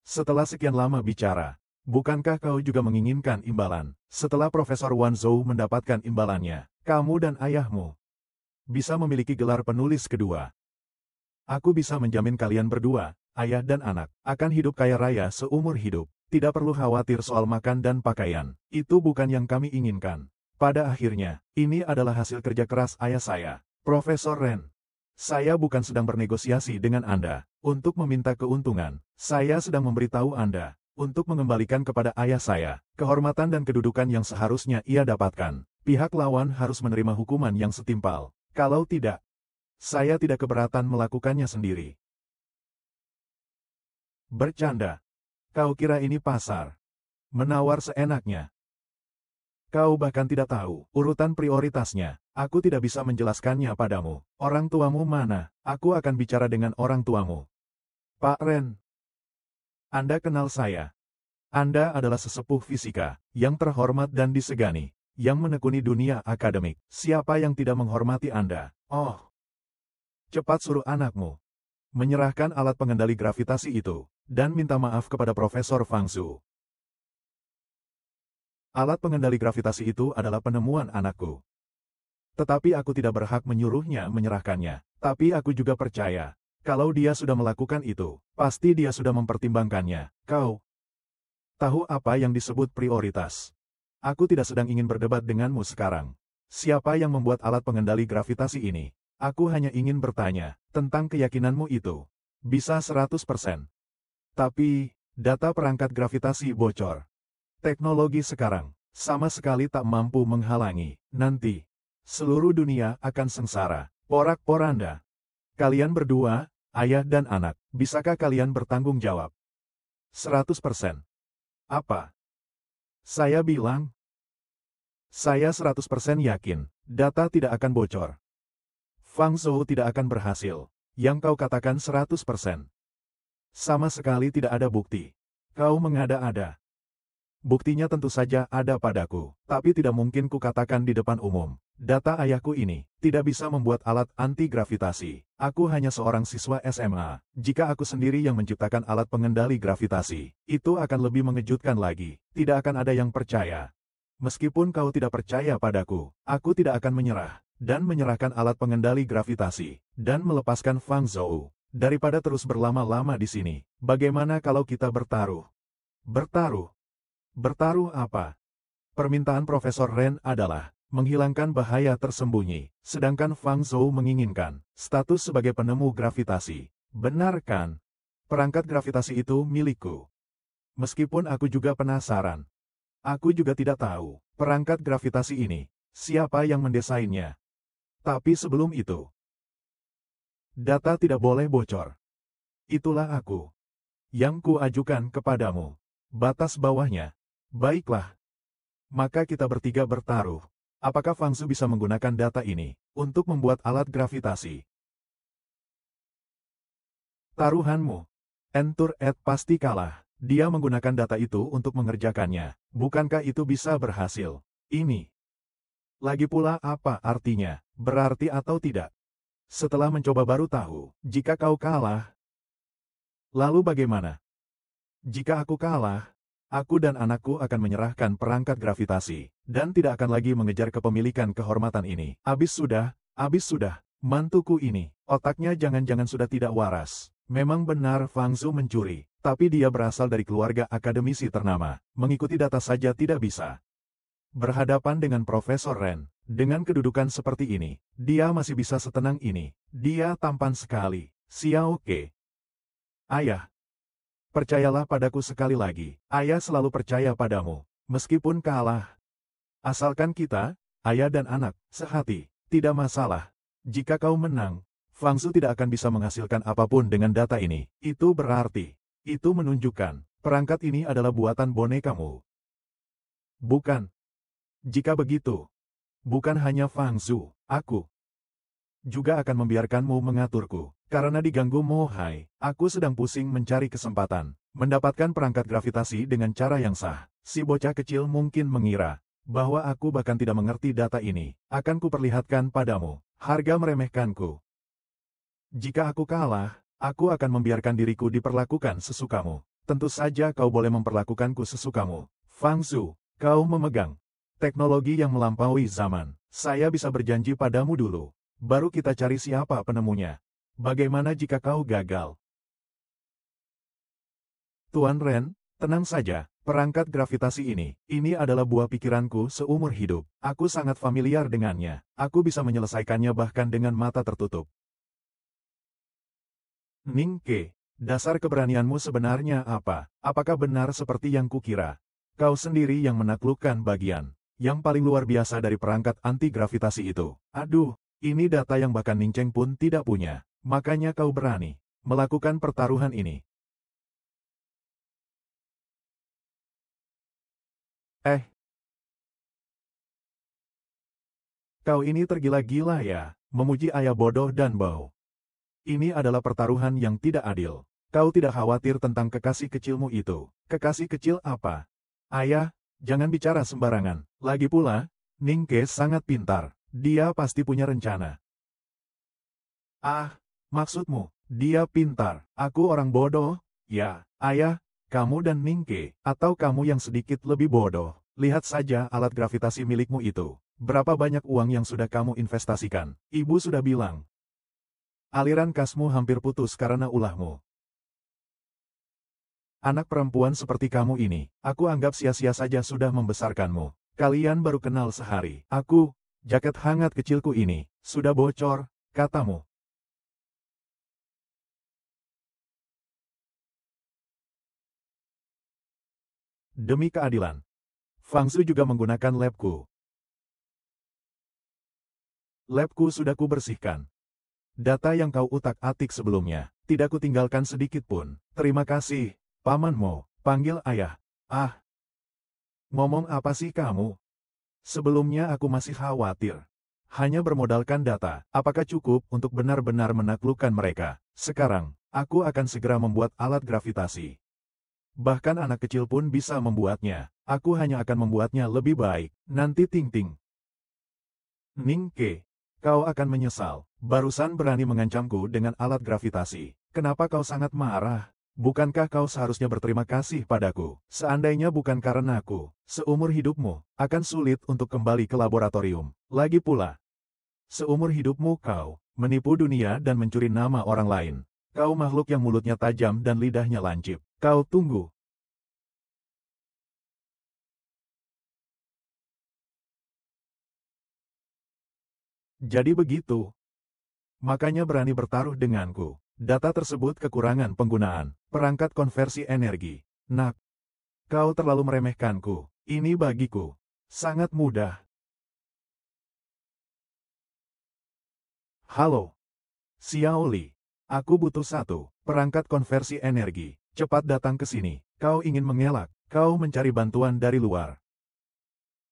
Setelah sekian lama bicara, bukankah kau juga menginginkan imbalan? Setelah Profesor Wan Zhou mendapatkan imbalannya, kamu dan ayahmu bisa memiliki gelar penulis kedua. Aku bisa menjamin kalian berdua, ayah dan anak, akan hidup kaya raya seumur hidup. Tidak perlu khawatir soal makan dan pakaian. Itu bukan yang kami inginkan. Pada akhirnya, ini adalah hasil kerja keras ayah saya, Profesor Ren. Saya bukan sedang bernegosiasi dengan Anda untuk meminta keuntungan. Saya sedang memberitahu Anda untuk mengembalikan kepada ayah saya kehormatan dan kedudukan yang seharusnya ia dapatkan. Pihak lawan harus menerima hukuman yang setimpal. Kalau tidak, saya tidak keberatan melakukannya sendiri. Bercanda. Kau kira ini pasar? Menawar seenaknya. Kau bahkan tidak tahu urutan prioritasnya. Aku tidak bisa menjelaskannya padamu. Orang tuamu mana? Aku akan bicara dengan orang tuamu. Pak Ren. Anda kenal saya. Anda adalah sesepuh fisika yang terhormat dan disegani, yang menekuni dunia akademik. Siapa yang tidak menghormati Anda? Oh. Cepat suruh anakmu menyerahkan alat pengendali gravitasi itu, dan minta maaf kepada Profesor Fang Zhou. Alat pengendali gravitasi itu adalah penemuan anakku. Tetapi aku tidak berhak menyuruhnya menyerahkannya. Tapi aku juga percaya, kalau dia sudah melakukan itu, pasti dia sudah mempertimbangkannya. Kau tahu apa yang disebut prioritas? Aku tidak sedang ingin berdebat denganmu sekarang. Siapa yang membuat alat pengendali gravitasi ini? Aku hanya ingin bertanya tentang keyakinanmu itu. Bisa 100%. Tapi, data perangkat gravitasi bocor. Teknologi sekarang sama sekali tak mampu menghalangi. Nanti, seluruh dunia akan sengsara. Porak-poranda. Kalian berdua, ayah dan anak, bisakah kalian bertanggung jawab? 100%. Apa? Saya bilang, saya 100% yakin, data tidak akan bocor. Fang Zhou tidak akan berhasil. Yang kau katakan 100%. Sama sekali tidak ada bukti. Kau mengada-ada. Buktinya tentu saja ada padaku, tapi tidak mungkin kukatakan di depan umum. Data ayahku ini tidak bisa membuat alat anti-gravitasi. Aku hanya seorang siswa SMA. Jika aku sendiri yang menciptakan alat pengendali gravitasi, itu akan lebih mengejutkan lagi. Tidak akan ada yang percaya. Meskipun kau tidak percaya padaku, aku tidak akan menyerah dan menyerahkan alat pengendali gravitasi dan melepaskan Fang Zhou. Daripada terus berlama-lama di sini, bagaimana kalau kita bertaruh? Bertaruh? Bertaruh apa? Permintaan Profesor Ren adalah menghilangkan bahaya tersembunyi, sedangkan Fang Zhou menginginkan status sebagai penemu gravitasi. Benar kan? Perangkat gravitasi itu milikku. Meskipun aku juga penasaran. Aku juga tidak tahu perangkat gravitasi ini, siapa yang mendesainnya. Tapi sebelum itu, data tidak boleh bocor. Itulah aku yang kuajukan kepadamu. Batas bawahnya. Baiklah. Maka kita bertiga bertaruh. Apakah Fang Zhou bisa menggunakan data ini untuk membuat alat gravitasi? Taruhanmu. Entur Ed pasti kalah. Dia menggunakan data itu untuk mengerjakannya. Bukankah itu bisa berhasil? Ini. Lagi pula apa artinya? Berarti atau tidak? Setelah mencoba baru tahu, jika kau kalah. Lalu bagaimana? Jika aku kalah, aku dan anakku akan menyerahkan perangkat gravitasi, dan tidak akan lagi mengejar kepemilikan kehormatan ini. Abis sudah, mantuku ini, otaknya jangan-jangan sudah tidak waras. Memang benar Fang Zhou mencuri, tapi dia berasal dari keluarga akademisi ternama. Mengikuti data saja tidak bisa. Berhadapan dengan Profesor Ren, dengan kedudukan seperti ini, dia masih bisa setenang ini. Dia tampan sekali. Xiao Ke. Ayah. Percayalah padaku sekali lagi. Ayah selalu percaya padamu. Meskipun kalah. Asalkan kita, ayah dan anak, sehati. Tidak masalah. Jika kau menang, Fang Shu tidak akan bisa menghasilkan apapun dengan data ini. Itu berarti, itu menunjukkan, perangkat ini adalah buatan bonekamu. Bukan. Jika begitu, bukan hanya Fang Shu, aku juga akan membiarkanmu mengaturku. Karena diganggu Mo Hai, aku sedang pusing mencari kesempatan mendapatkan perangkat gravitasi dengan cara yang sah. Si bocah kecil mungkin mengira bahwa aku bahkan tidak mengerti data ini. Akan kuperlihatkan padamu, harga meremehkanku. Jika aku kalah, aku akan membiarkan diriku diperlakukan sesukamu. Tentu saja kau boleh memperlakukanku sesukamu. Fang Shu, kau memegang teknologi yang melampaui zaman. Saya bisa berjanji padamu dulu. Baru kita cari siapa penemunya. Bagaimana jika kau gagal? Tuan Ren, tenang saja. Perangkat gravitasi ini adalah buah pikiranku seumur hidup. Aku sangat familiar dengannya. Aku bisa menyelesaikannya bahkan dengan mata tertutup. Ning Ke, dasar keberanianmu sebenarnya apa? Apakah benar seperti yang kukira? Kau sendiri yang menaklukkan bagian yang paling luar biasa dari perangkat anti-gravitasi itu. Aduh, ini data yang bahkan Ning Cheng pun tidak punya. Makanya kau berani melakukan pertaruhan ini. Kau ini tergila-gila ya, memuji ayah bodoh dan bau. Ini adalah pertaruhan yang tidak adil. Kau tidak khawatir tentang kekasih kecilmu itu. Kekasih kecil apa? Ayah, jangan bicara sembarangan. Lagi pula, Ning Ke sangat pintar. Dia pasti punya rencana. Ah, maksudmu, dia pintar. Aku orang bodoh? Ya, ayah, kamu dan Ning Ke, atau kamu yang sedikit lebih bodoh. Lihat saja alat gravitasi milikmu itu. Berapa banyak uang yang sudah kamu investasikan? Ibu sudah bilang. Aliran kasmu hampir putus karena ulahmu. Anak perempuan seperti kamu ini, aku anggap sia-sia saja sudah membesarkanmu. Kalian baru kenal sehari. Aku, jaket hangat kecilku ini, sudah bocor, katamu. Demi keadilan. Fang Shu juga menggunakan labku. Labku sudah kubersihkan. Data yang kau utak-atik sebelumnya, tidak kutinggalkan sedikit pun. Terima kasih, Paman Mo. Panggil ayah. Ah, ngomong apa sih kamu? Sebelumnya aku masih khawatir. Hanya bermodalkan data, apakah cukup untuk benar-benar menaklukkan mereka? Sekarang, aku akan segera membuat alat gravitasi. Bahkan anak kecil pun bisa membuatnya. Aku hanya akan membuatnya lebih baik. Nanti ting-ting. Ning Ke, kau akan menyesal. Barusan berani mengancamku dengan alat gravitasi. Kenapa kau sangat marah? Bukankah kau seharusnya berterima kasih padaku? Seandainya bukan karena aku, seumur hidupmu akan sulit untuk kembali ke laboratorium. Lagi pula, seumur hidupmu kau menipu dunia dan mencuri nama orang lain. Kau makhluk yang mulutnya tajam dan lidahnya lancip. Kau tunggu. Jadi begitu. Makanya berani bertaruh denganku. Data tersebut kekurangan penggunaan perangkat konversi energi. Nak, kau terlalu meremehkanku. Ini bagiku sangat mudah. Halo, Xiao Li. Aku butuh satu perangkat konversi energi. Cepat datang ke sini. Kau ingin mengelak. Kau mencari bantuan dari luar.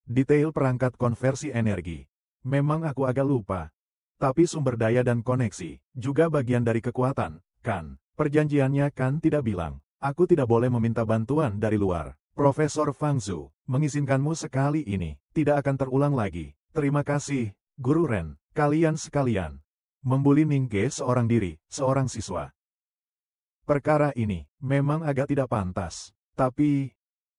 Detail perangkat konversi energi. Memang aku agak lupa. Tapi sumber daya dan koneksi juga bagian dari kekuatan, kan? Perjanjiannya kan tidak bilang. Aku tidak boleh meminta bantuan dari luar. Profesor Fang Shu, mengizinkanmu sekali ini. Tidak akan terulang lagi. Terima kasih, Guru Ren. Kalian sekalian. Membuli Ning Ke seorang diri, seorang siswa. Perkara ini memang agak tidak pantas. Tapi,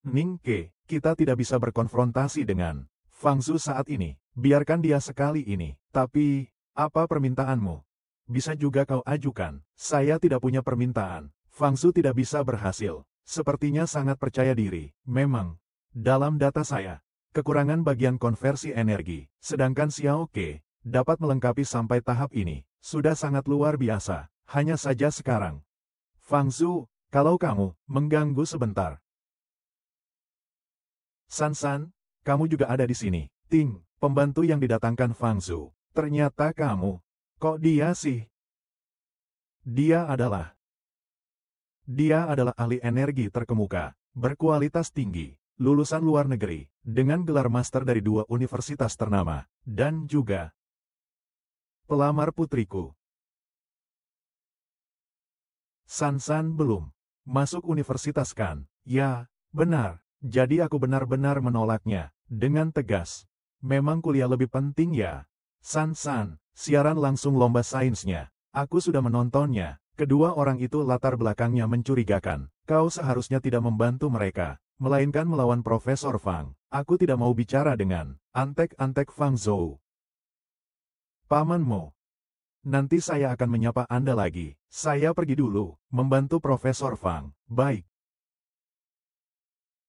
Ning Ke, kita tidak bisa berkonfrontasi dengan Fang Shu saat ini. Biarkan dia sekali ini. Tapi, apa permintaanmu? Bisa juga kau ajukan. Saya tidak punya permintaan. Fang Shu tidak bisa berhasil. Sepertinya sangat percaya diri. Memang, dalam data saya, kekurangan bagian konversi energi. Sedangkan Xiao Ke dapat melengkapi sampai tahap ini. Sudah sangat luar biasa. Hanya saja sekarang. Fang Shu, kalau kamu mengganggu sebentar. San-san, kamu juga ada di sini. Ting, pembantu yang didatangkan Fang Shu. Ternyata kamu. Kok dia sih? Dia adalah ahli energi terkemuka, berkualitas tinggi, lulusan luar negeri, dengan gelar master dari 2 universitas ternama, dan juga pelamar putriku. San belum masuk universitas kan? Ya, benar. Jadi aku benar-benar menolaknya, dengan tegas. Memang kuliah lebih penting ya? San, siaran langsung lomba sainsnya. Aku sudah menontonnya. Kedua orang itu latar belakangnya mencurigakan. Kau seharusnya tidak membantu mereka, melainkan melawan Profesor Fang. Aku tidak mau bicara dengan antek-antek Fang Zhou. Pamanmu. Nanti saya akan menyapa Anda lagi. Saya pergi dulu, membantu Profesor Fang. Baik.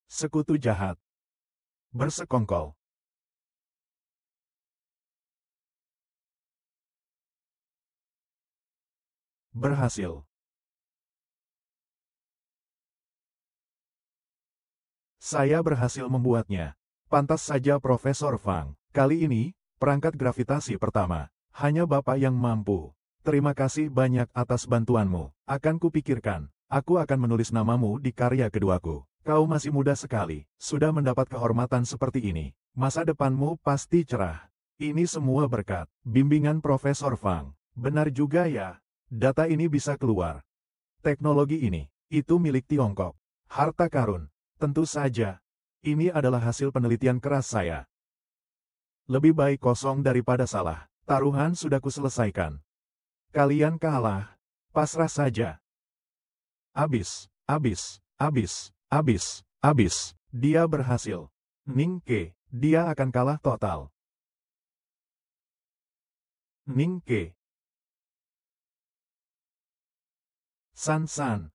Sekutu jahat. Bersekongkol. Berhasil. Saya berhasil membuatnya. Pantas saja Profesor Fang. Kali ini, perangkat gravitasi pertama. Hanya Bapak yang mampu. Terima kasih banyak atas bantuanmu. Akan kupikirkan. Aku akan menulis namamu di karya keduaku. Kau masih muda sekali. Sudah mendapat kehormatan seperti ini. Masa depanmu pasti cerah. Ini semua berkat bimbingan Profesor Fang. Benar juga ya. Data ini bisa keluar. Teknologi ini, itu milik Tiongkok. Harta karun. Tentu saja. Ini adalah hasil penelitian keras saya. Lebih baik kosong daripada salah. Taruhan sudah kuselesaikan. Kalian kalah. Pasrah saja. Abis. Dia berhasil. Ning Ke, dia akan kalah total. Ning Ke. San,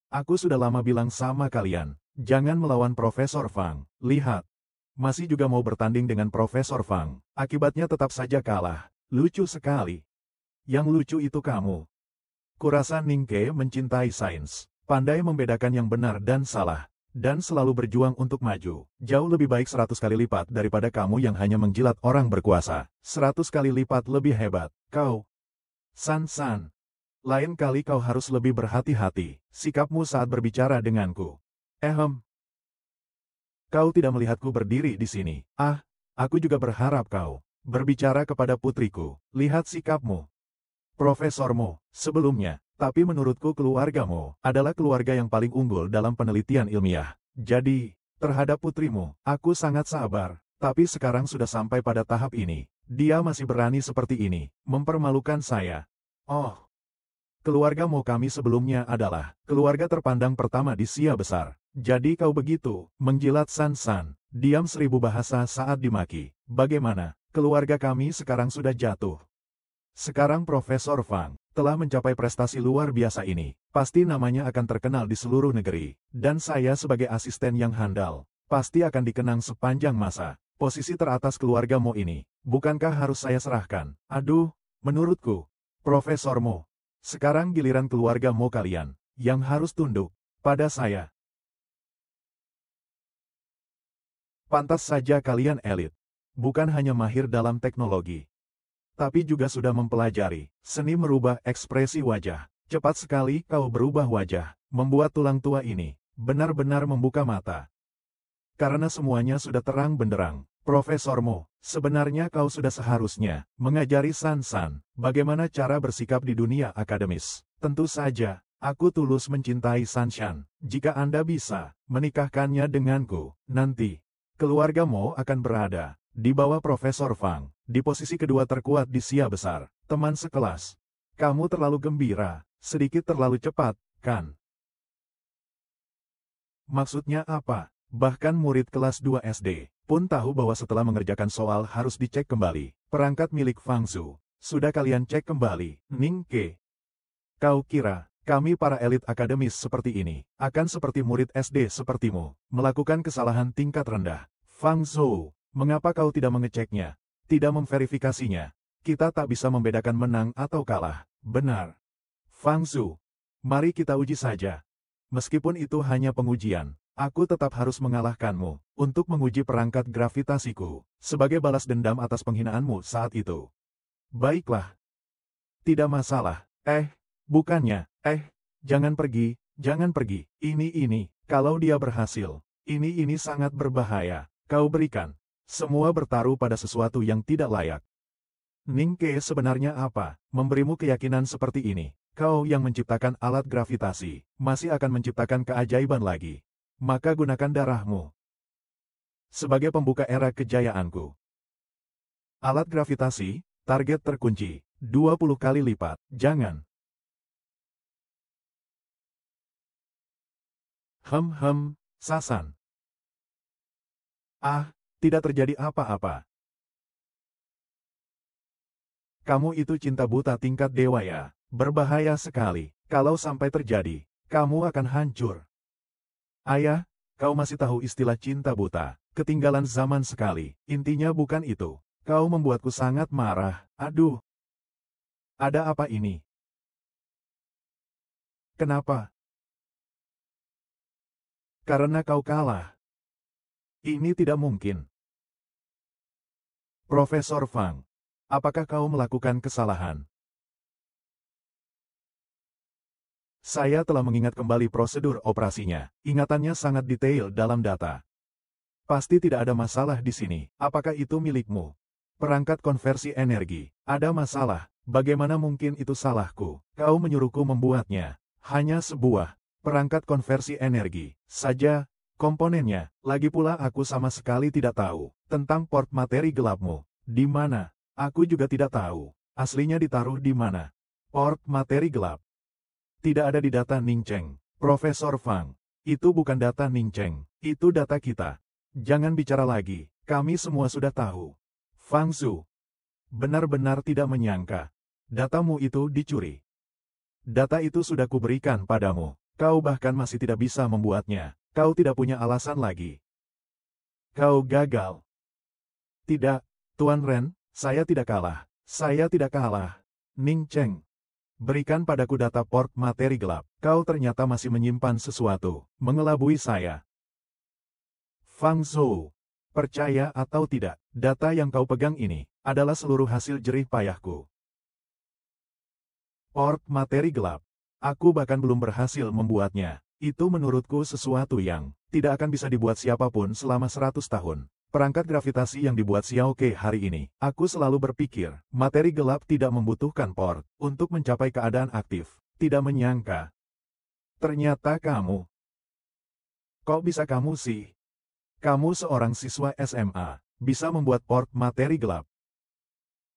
aku sudah lama bilang sama kalian, jangan melawan Profesor Fang. Lihat, masih juga mau bertanding dengan Profesor Fang. Akibatnya tetap saja kalah. Lucu sekali. Yang lucu itu kamu. Kurasa Ning Ke mencintai sains, pandai membedakan yang benar dan salah, dan selalu berjuang untuk maju. Jauh lebih baik 100 kali lipat daripada kamu yang hanya menjilat orang berkuasa. 100 kali lipat lebih hebat. Kau, San. Lain kali kau harus lebih berhati-hati, sikapmu saat berbicara denganku. Kau tidak melihatku berdiri di sini. Aku juga berharap kau berbicara kepada putriku. Lihat sikapmu. Profesormu, sebelumnya, tapi menurutku keluargamu adalah keluarga yang paling unggul dalam penelitian ilmiah. Jadi, terhadap putrimu, aku sangat sabar, tapi sekarang sudah sampai pada tahap ini. Dia masih berani seperti ini, mempermalukan saya. Keluargamu kami sebelumnya adalah keluarga terpandang pertama di Sia Besar. Jadi kau begitu, menjilat San. Diam 1000 bahasa saat dimaki. Bagaimana, keluarga kami sekarang sudah jatuh. Sekarang Profesor Fang telah mencapai prestasi luar biasa ini. Pasti namanya akan terkenal di seluruh negeri. Dan saya sebagai asisten yang handal, pasti akan dikenang sepanjang masa. Posisi teratas keluargamu ini, bukankah harus saya serahkan? Aduh, menurutku, Profesormu. Sekarang giliran keluargamu kalian, yang harus tunduk pada saya. Pantas saja kalian elit. Bukan hanya mahir dalam teknologi, tapi juga sudah mempelajari seni merubah ekspresi wajah. Cepat sekali kau berubah wajah, membuat tulang tua ini benar-benar membuka mata. Karena semuanya sudah terang benderang. Profesormu, sebenarnya kau sudah seharusnya mengajari San bagaimana cara bersikap di dunia akademis. Tentu saja, aku tulus mencintai Sanshan. Jika Anda bisa menikahkannya denganku, nanti keluargamu akan berada di bawah Profesor Fang, di posisi kedua terkuat di Sia Besar. Teman sekelas, kamu terlalu gembira, sedikit terlalu cepat, kan? Maksudnya apa? Bahkan murid kelas 2 SD pun tahu bahwa setelah mengerjakan soal harus dicek kembali. Perangkat milik Fang Zhu, sudah kalian cek kembali. Ning Ke, kau kira kami para elit akademis seperti ini akan seperti murid SD sepertimu, melakukan kesalahan tingkat rendah? Fang Zhou, mengapa kau tidak mengeceknya, tidak memverifikasinya? Kita tak bisa membedakan menang atau kalah. Benar. Fang Zhu, mari kita uji saja. Meskipun itu hanya pengujian, aku tetap harus mengalahkanmu untuk menguji perangkat gravitasiku sebagai balas dendam atas penghinaanmu saat itu. Baiklah. Tidak masalah. Bukannya, Jangan pergi, jangan pergi. Ini, kalau dia berhasil. Ini sangat berbahaya. Kau berikan. Semua bertaruh pada sesuatu yang tidak layak. Ning Ke sebenarnya apa? Memberimu keyakinan seperti ini. Kau yang menciptakan alat gravitasi, masih akan menciptakan keajaiban lagi. Maka gunakan darahmu sebagai pembuka era kejayaanku. Alat gravitasi, target terkunci, 20 kali lipat. Jangan. Sasan. Tidak terjadi apa-apa. Kamu itu cinta buta tingkat dewa ya. Berbahaya sekali. Kalau sampai terjadi, kamu akan hancur. Ayah, kau masih tahu istilah cinta buta. Ketinggalan zaman sekali. Intinya bukan itu. Kau membuatku sangat marah. Aduh. Ada apa ini? Kenapa? Karena kau kalah. Ini tidak mungkin. Profesor Fang, apakah kau melakukan kesalahan? Saya telah mengingat kembali prosedur operasinya. Ingatannya sangat detail dalam data. Pasti tidak ada masalah di sini. Apakah itu milikmu? Perangkat konversi energi. Ada masalah. Bagaimana mungkin itu salahku? Kau menyuruhku membuatnya. Hanya sebuah perangkat konversi energi saja. Komponennya, lagi pula aku sama sekali tidak tahu tentang port materi gelapmu. Di mana? Aku juga tidak tahu. Aslinya ditaruh di mana? Port materi gelap. Tidak ada di data Ning Cheng. Profesor Fang, itu bukan data Ning Cheng. Itu data kita. Jangan bicara lagi. Kami semua sudah tahu. Fang Zhu, benar-benar tidak menyangka. Datamu itu dicuri. Data itu sudah kuberikan padamu. Kau bahkan masih tidak bisa membuatnya. Kau tidak punya alasan lagi. Kau gagal. Tidak, Tuan Ren, saya tidak kalah. Saya tidak kalah. Ning Cheng, berikan padaku data port materi gelap. Kau ternyata masih menyimpan sesuatu. Mengelabui saya. Fang Zhou, percaya atau tidak, data yang kau pegang ini adalah seluruh hasil jerih payahku. Port materi gelap. Aku bahkan belum berhasil membuatnya. Itu menurutku sesuatu yang tidak akan bisa dibuat siapapun selama 100 tahun. Perangkat gravitasi yang dibuat Xiao Ke hari ini. Aku selalu berpikir, materi gelap tidak membutuhkan port untuk mencapai keadaan aktif. Tidak menyangka. Ternyata kamu. Kok bisa kamu sih? Kamu seorang siswa SMA, bisa membuat port materi gelap.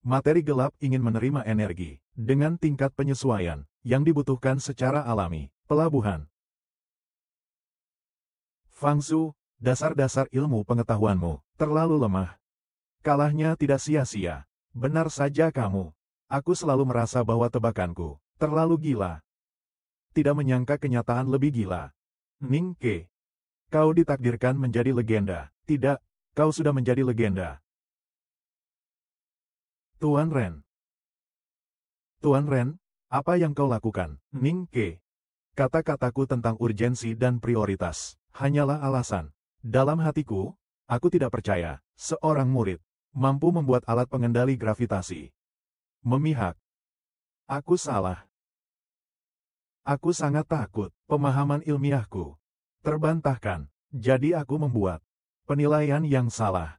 Materi gelap ingin menerima energi dengan tingkat penyesuaian yang dibutuhkan secara alami. Pelabuhan. Fang Zhu, dasar-dasar ilmu pengetahuanmu terlalu lemah. Kalahnya tidak sia-sia. Benar saja kamu. Aku selalu merasa bahwa tebakanku terlalu gila. Tidak menyangka kenyataan lebih gila. Ning Ke, kau ditakdirkan menjadi legenda. Tidak, kau sudah menjadi legenda. Tuan Ren. Tuan Ren, apa yang kau lakukan? Ning Ke, kata-kataku tentang urgensi dan prioritas hanyalah alasan. Dalam hatiku, aku tidak percaya seorang murid mampu membuat alat pengendali gravitasi. Memihak. Aku salah. Aku sangat takut. Pemahaman ilmiahku terbantahkan. Jadi aku membuat penilaian yang salah.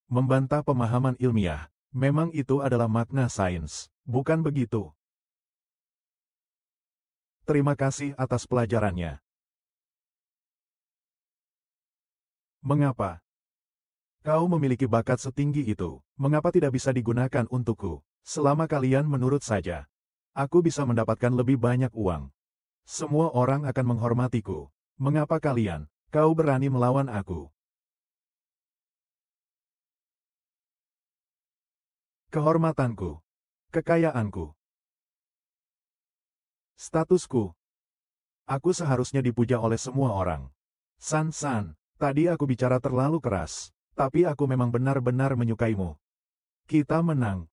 Membantah pemahaman ilmiah. Memang itu adalah makna sains. Bukan begitu. Terima kasih atas pelajarannya. Mengapa? Kau memiliki bakat setinggi itu. Mengapa tidak bisa digunakan untukku? Selama kalian menurut saja, aku bisa mendapatkan lebih banyak uang. Semua orang akan menghormatiku. Mengapa kalian? Kau berani melawan aku. Kehormatanku. Kekayaanku. Statusku. Aku seharusnya dipuja oleh semua orang. San, tadi aku bicara terlalu keras. Tapi aku memang benar-benar menyukaimu. Kita menang.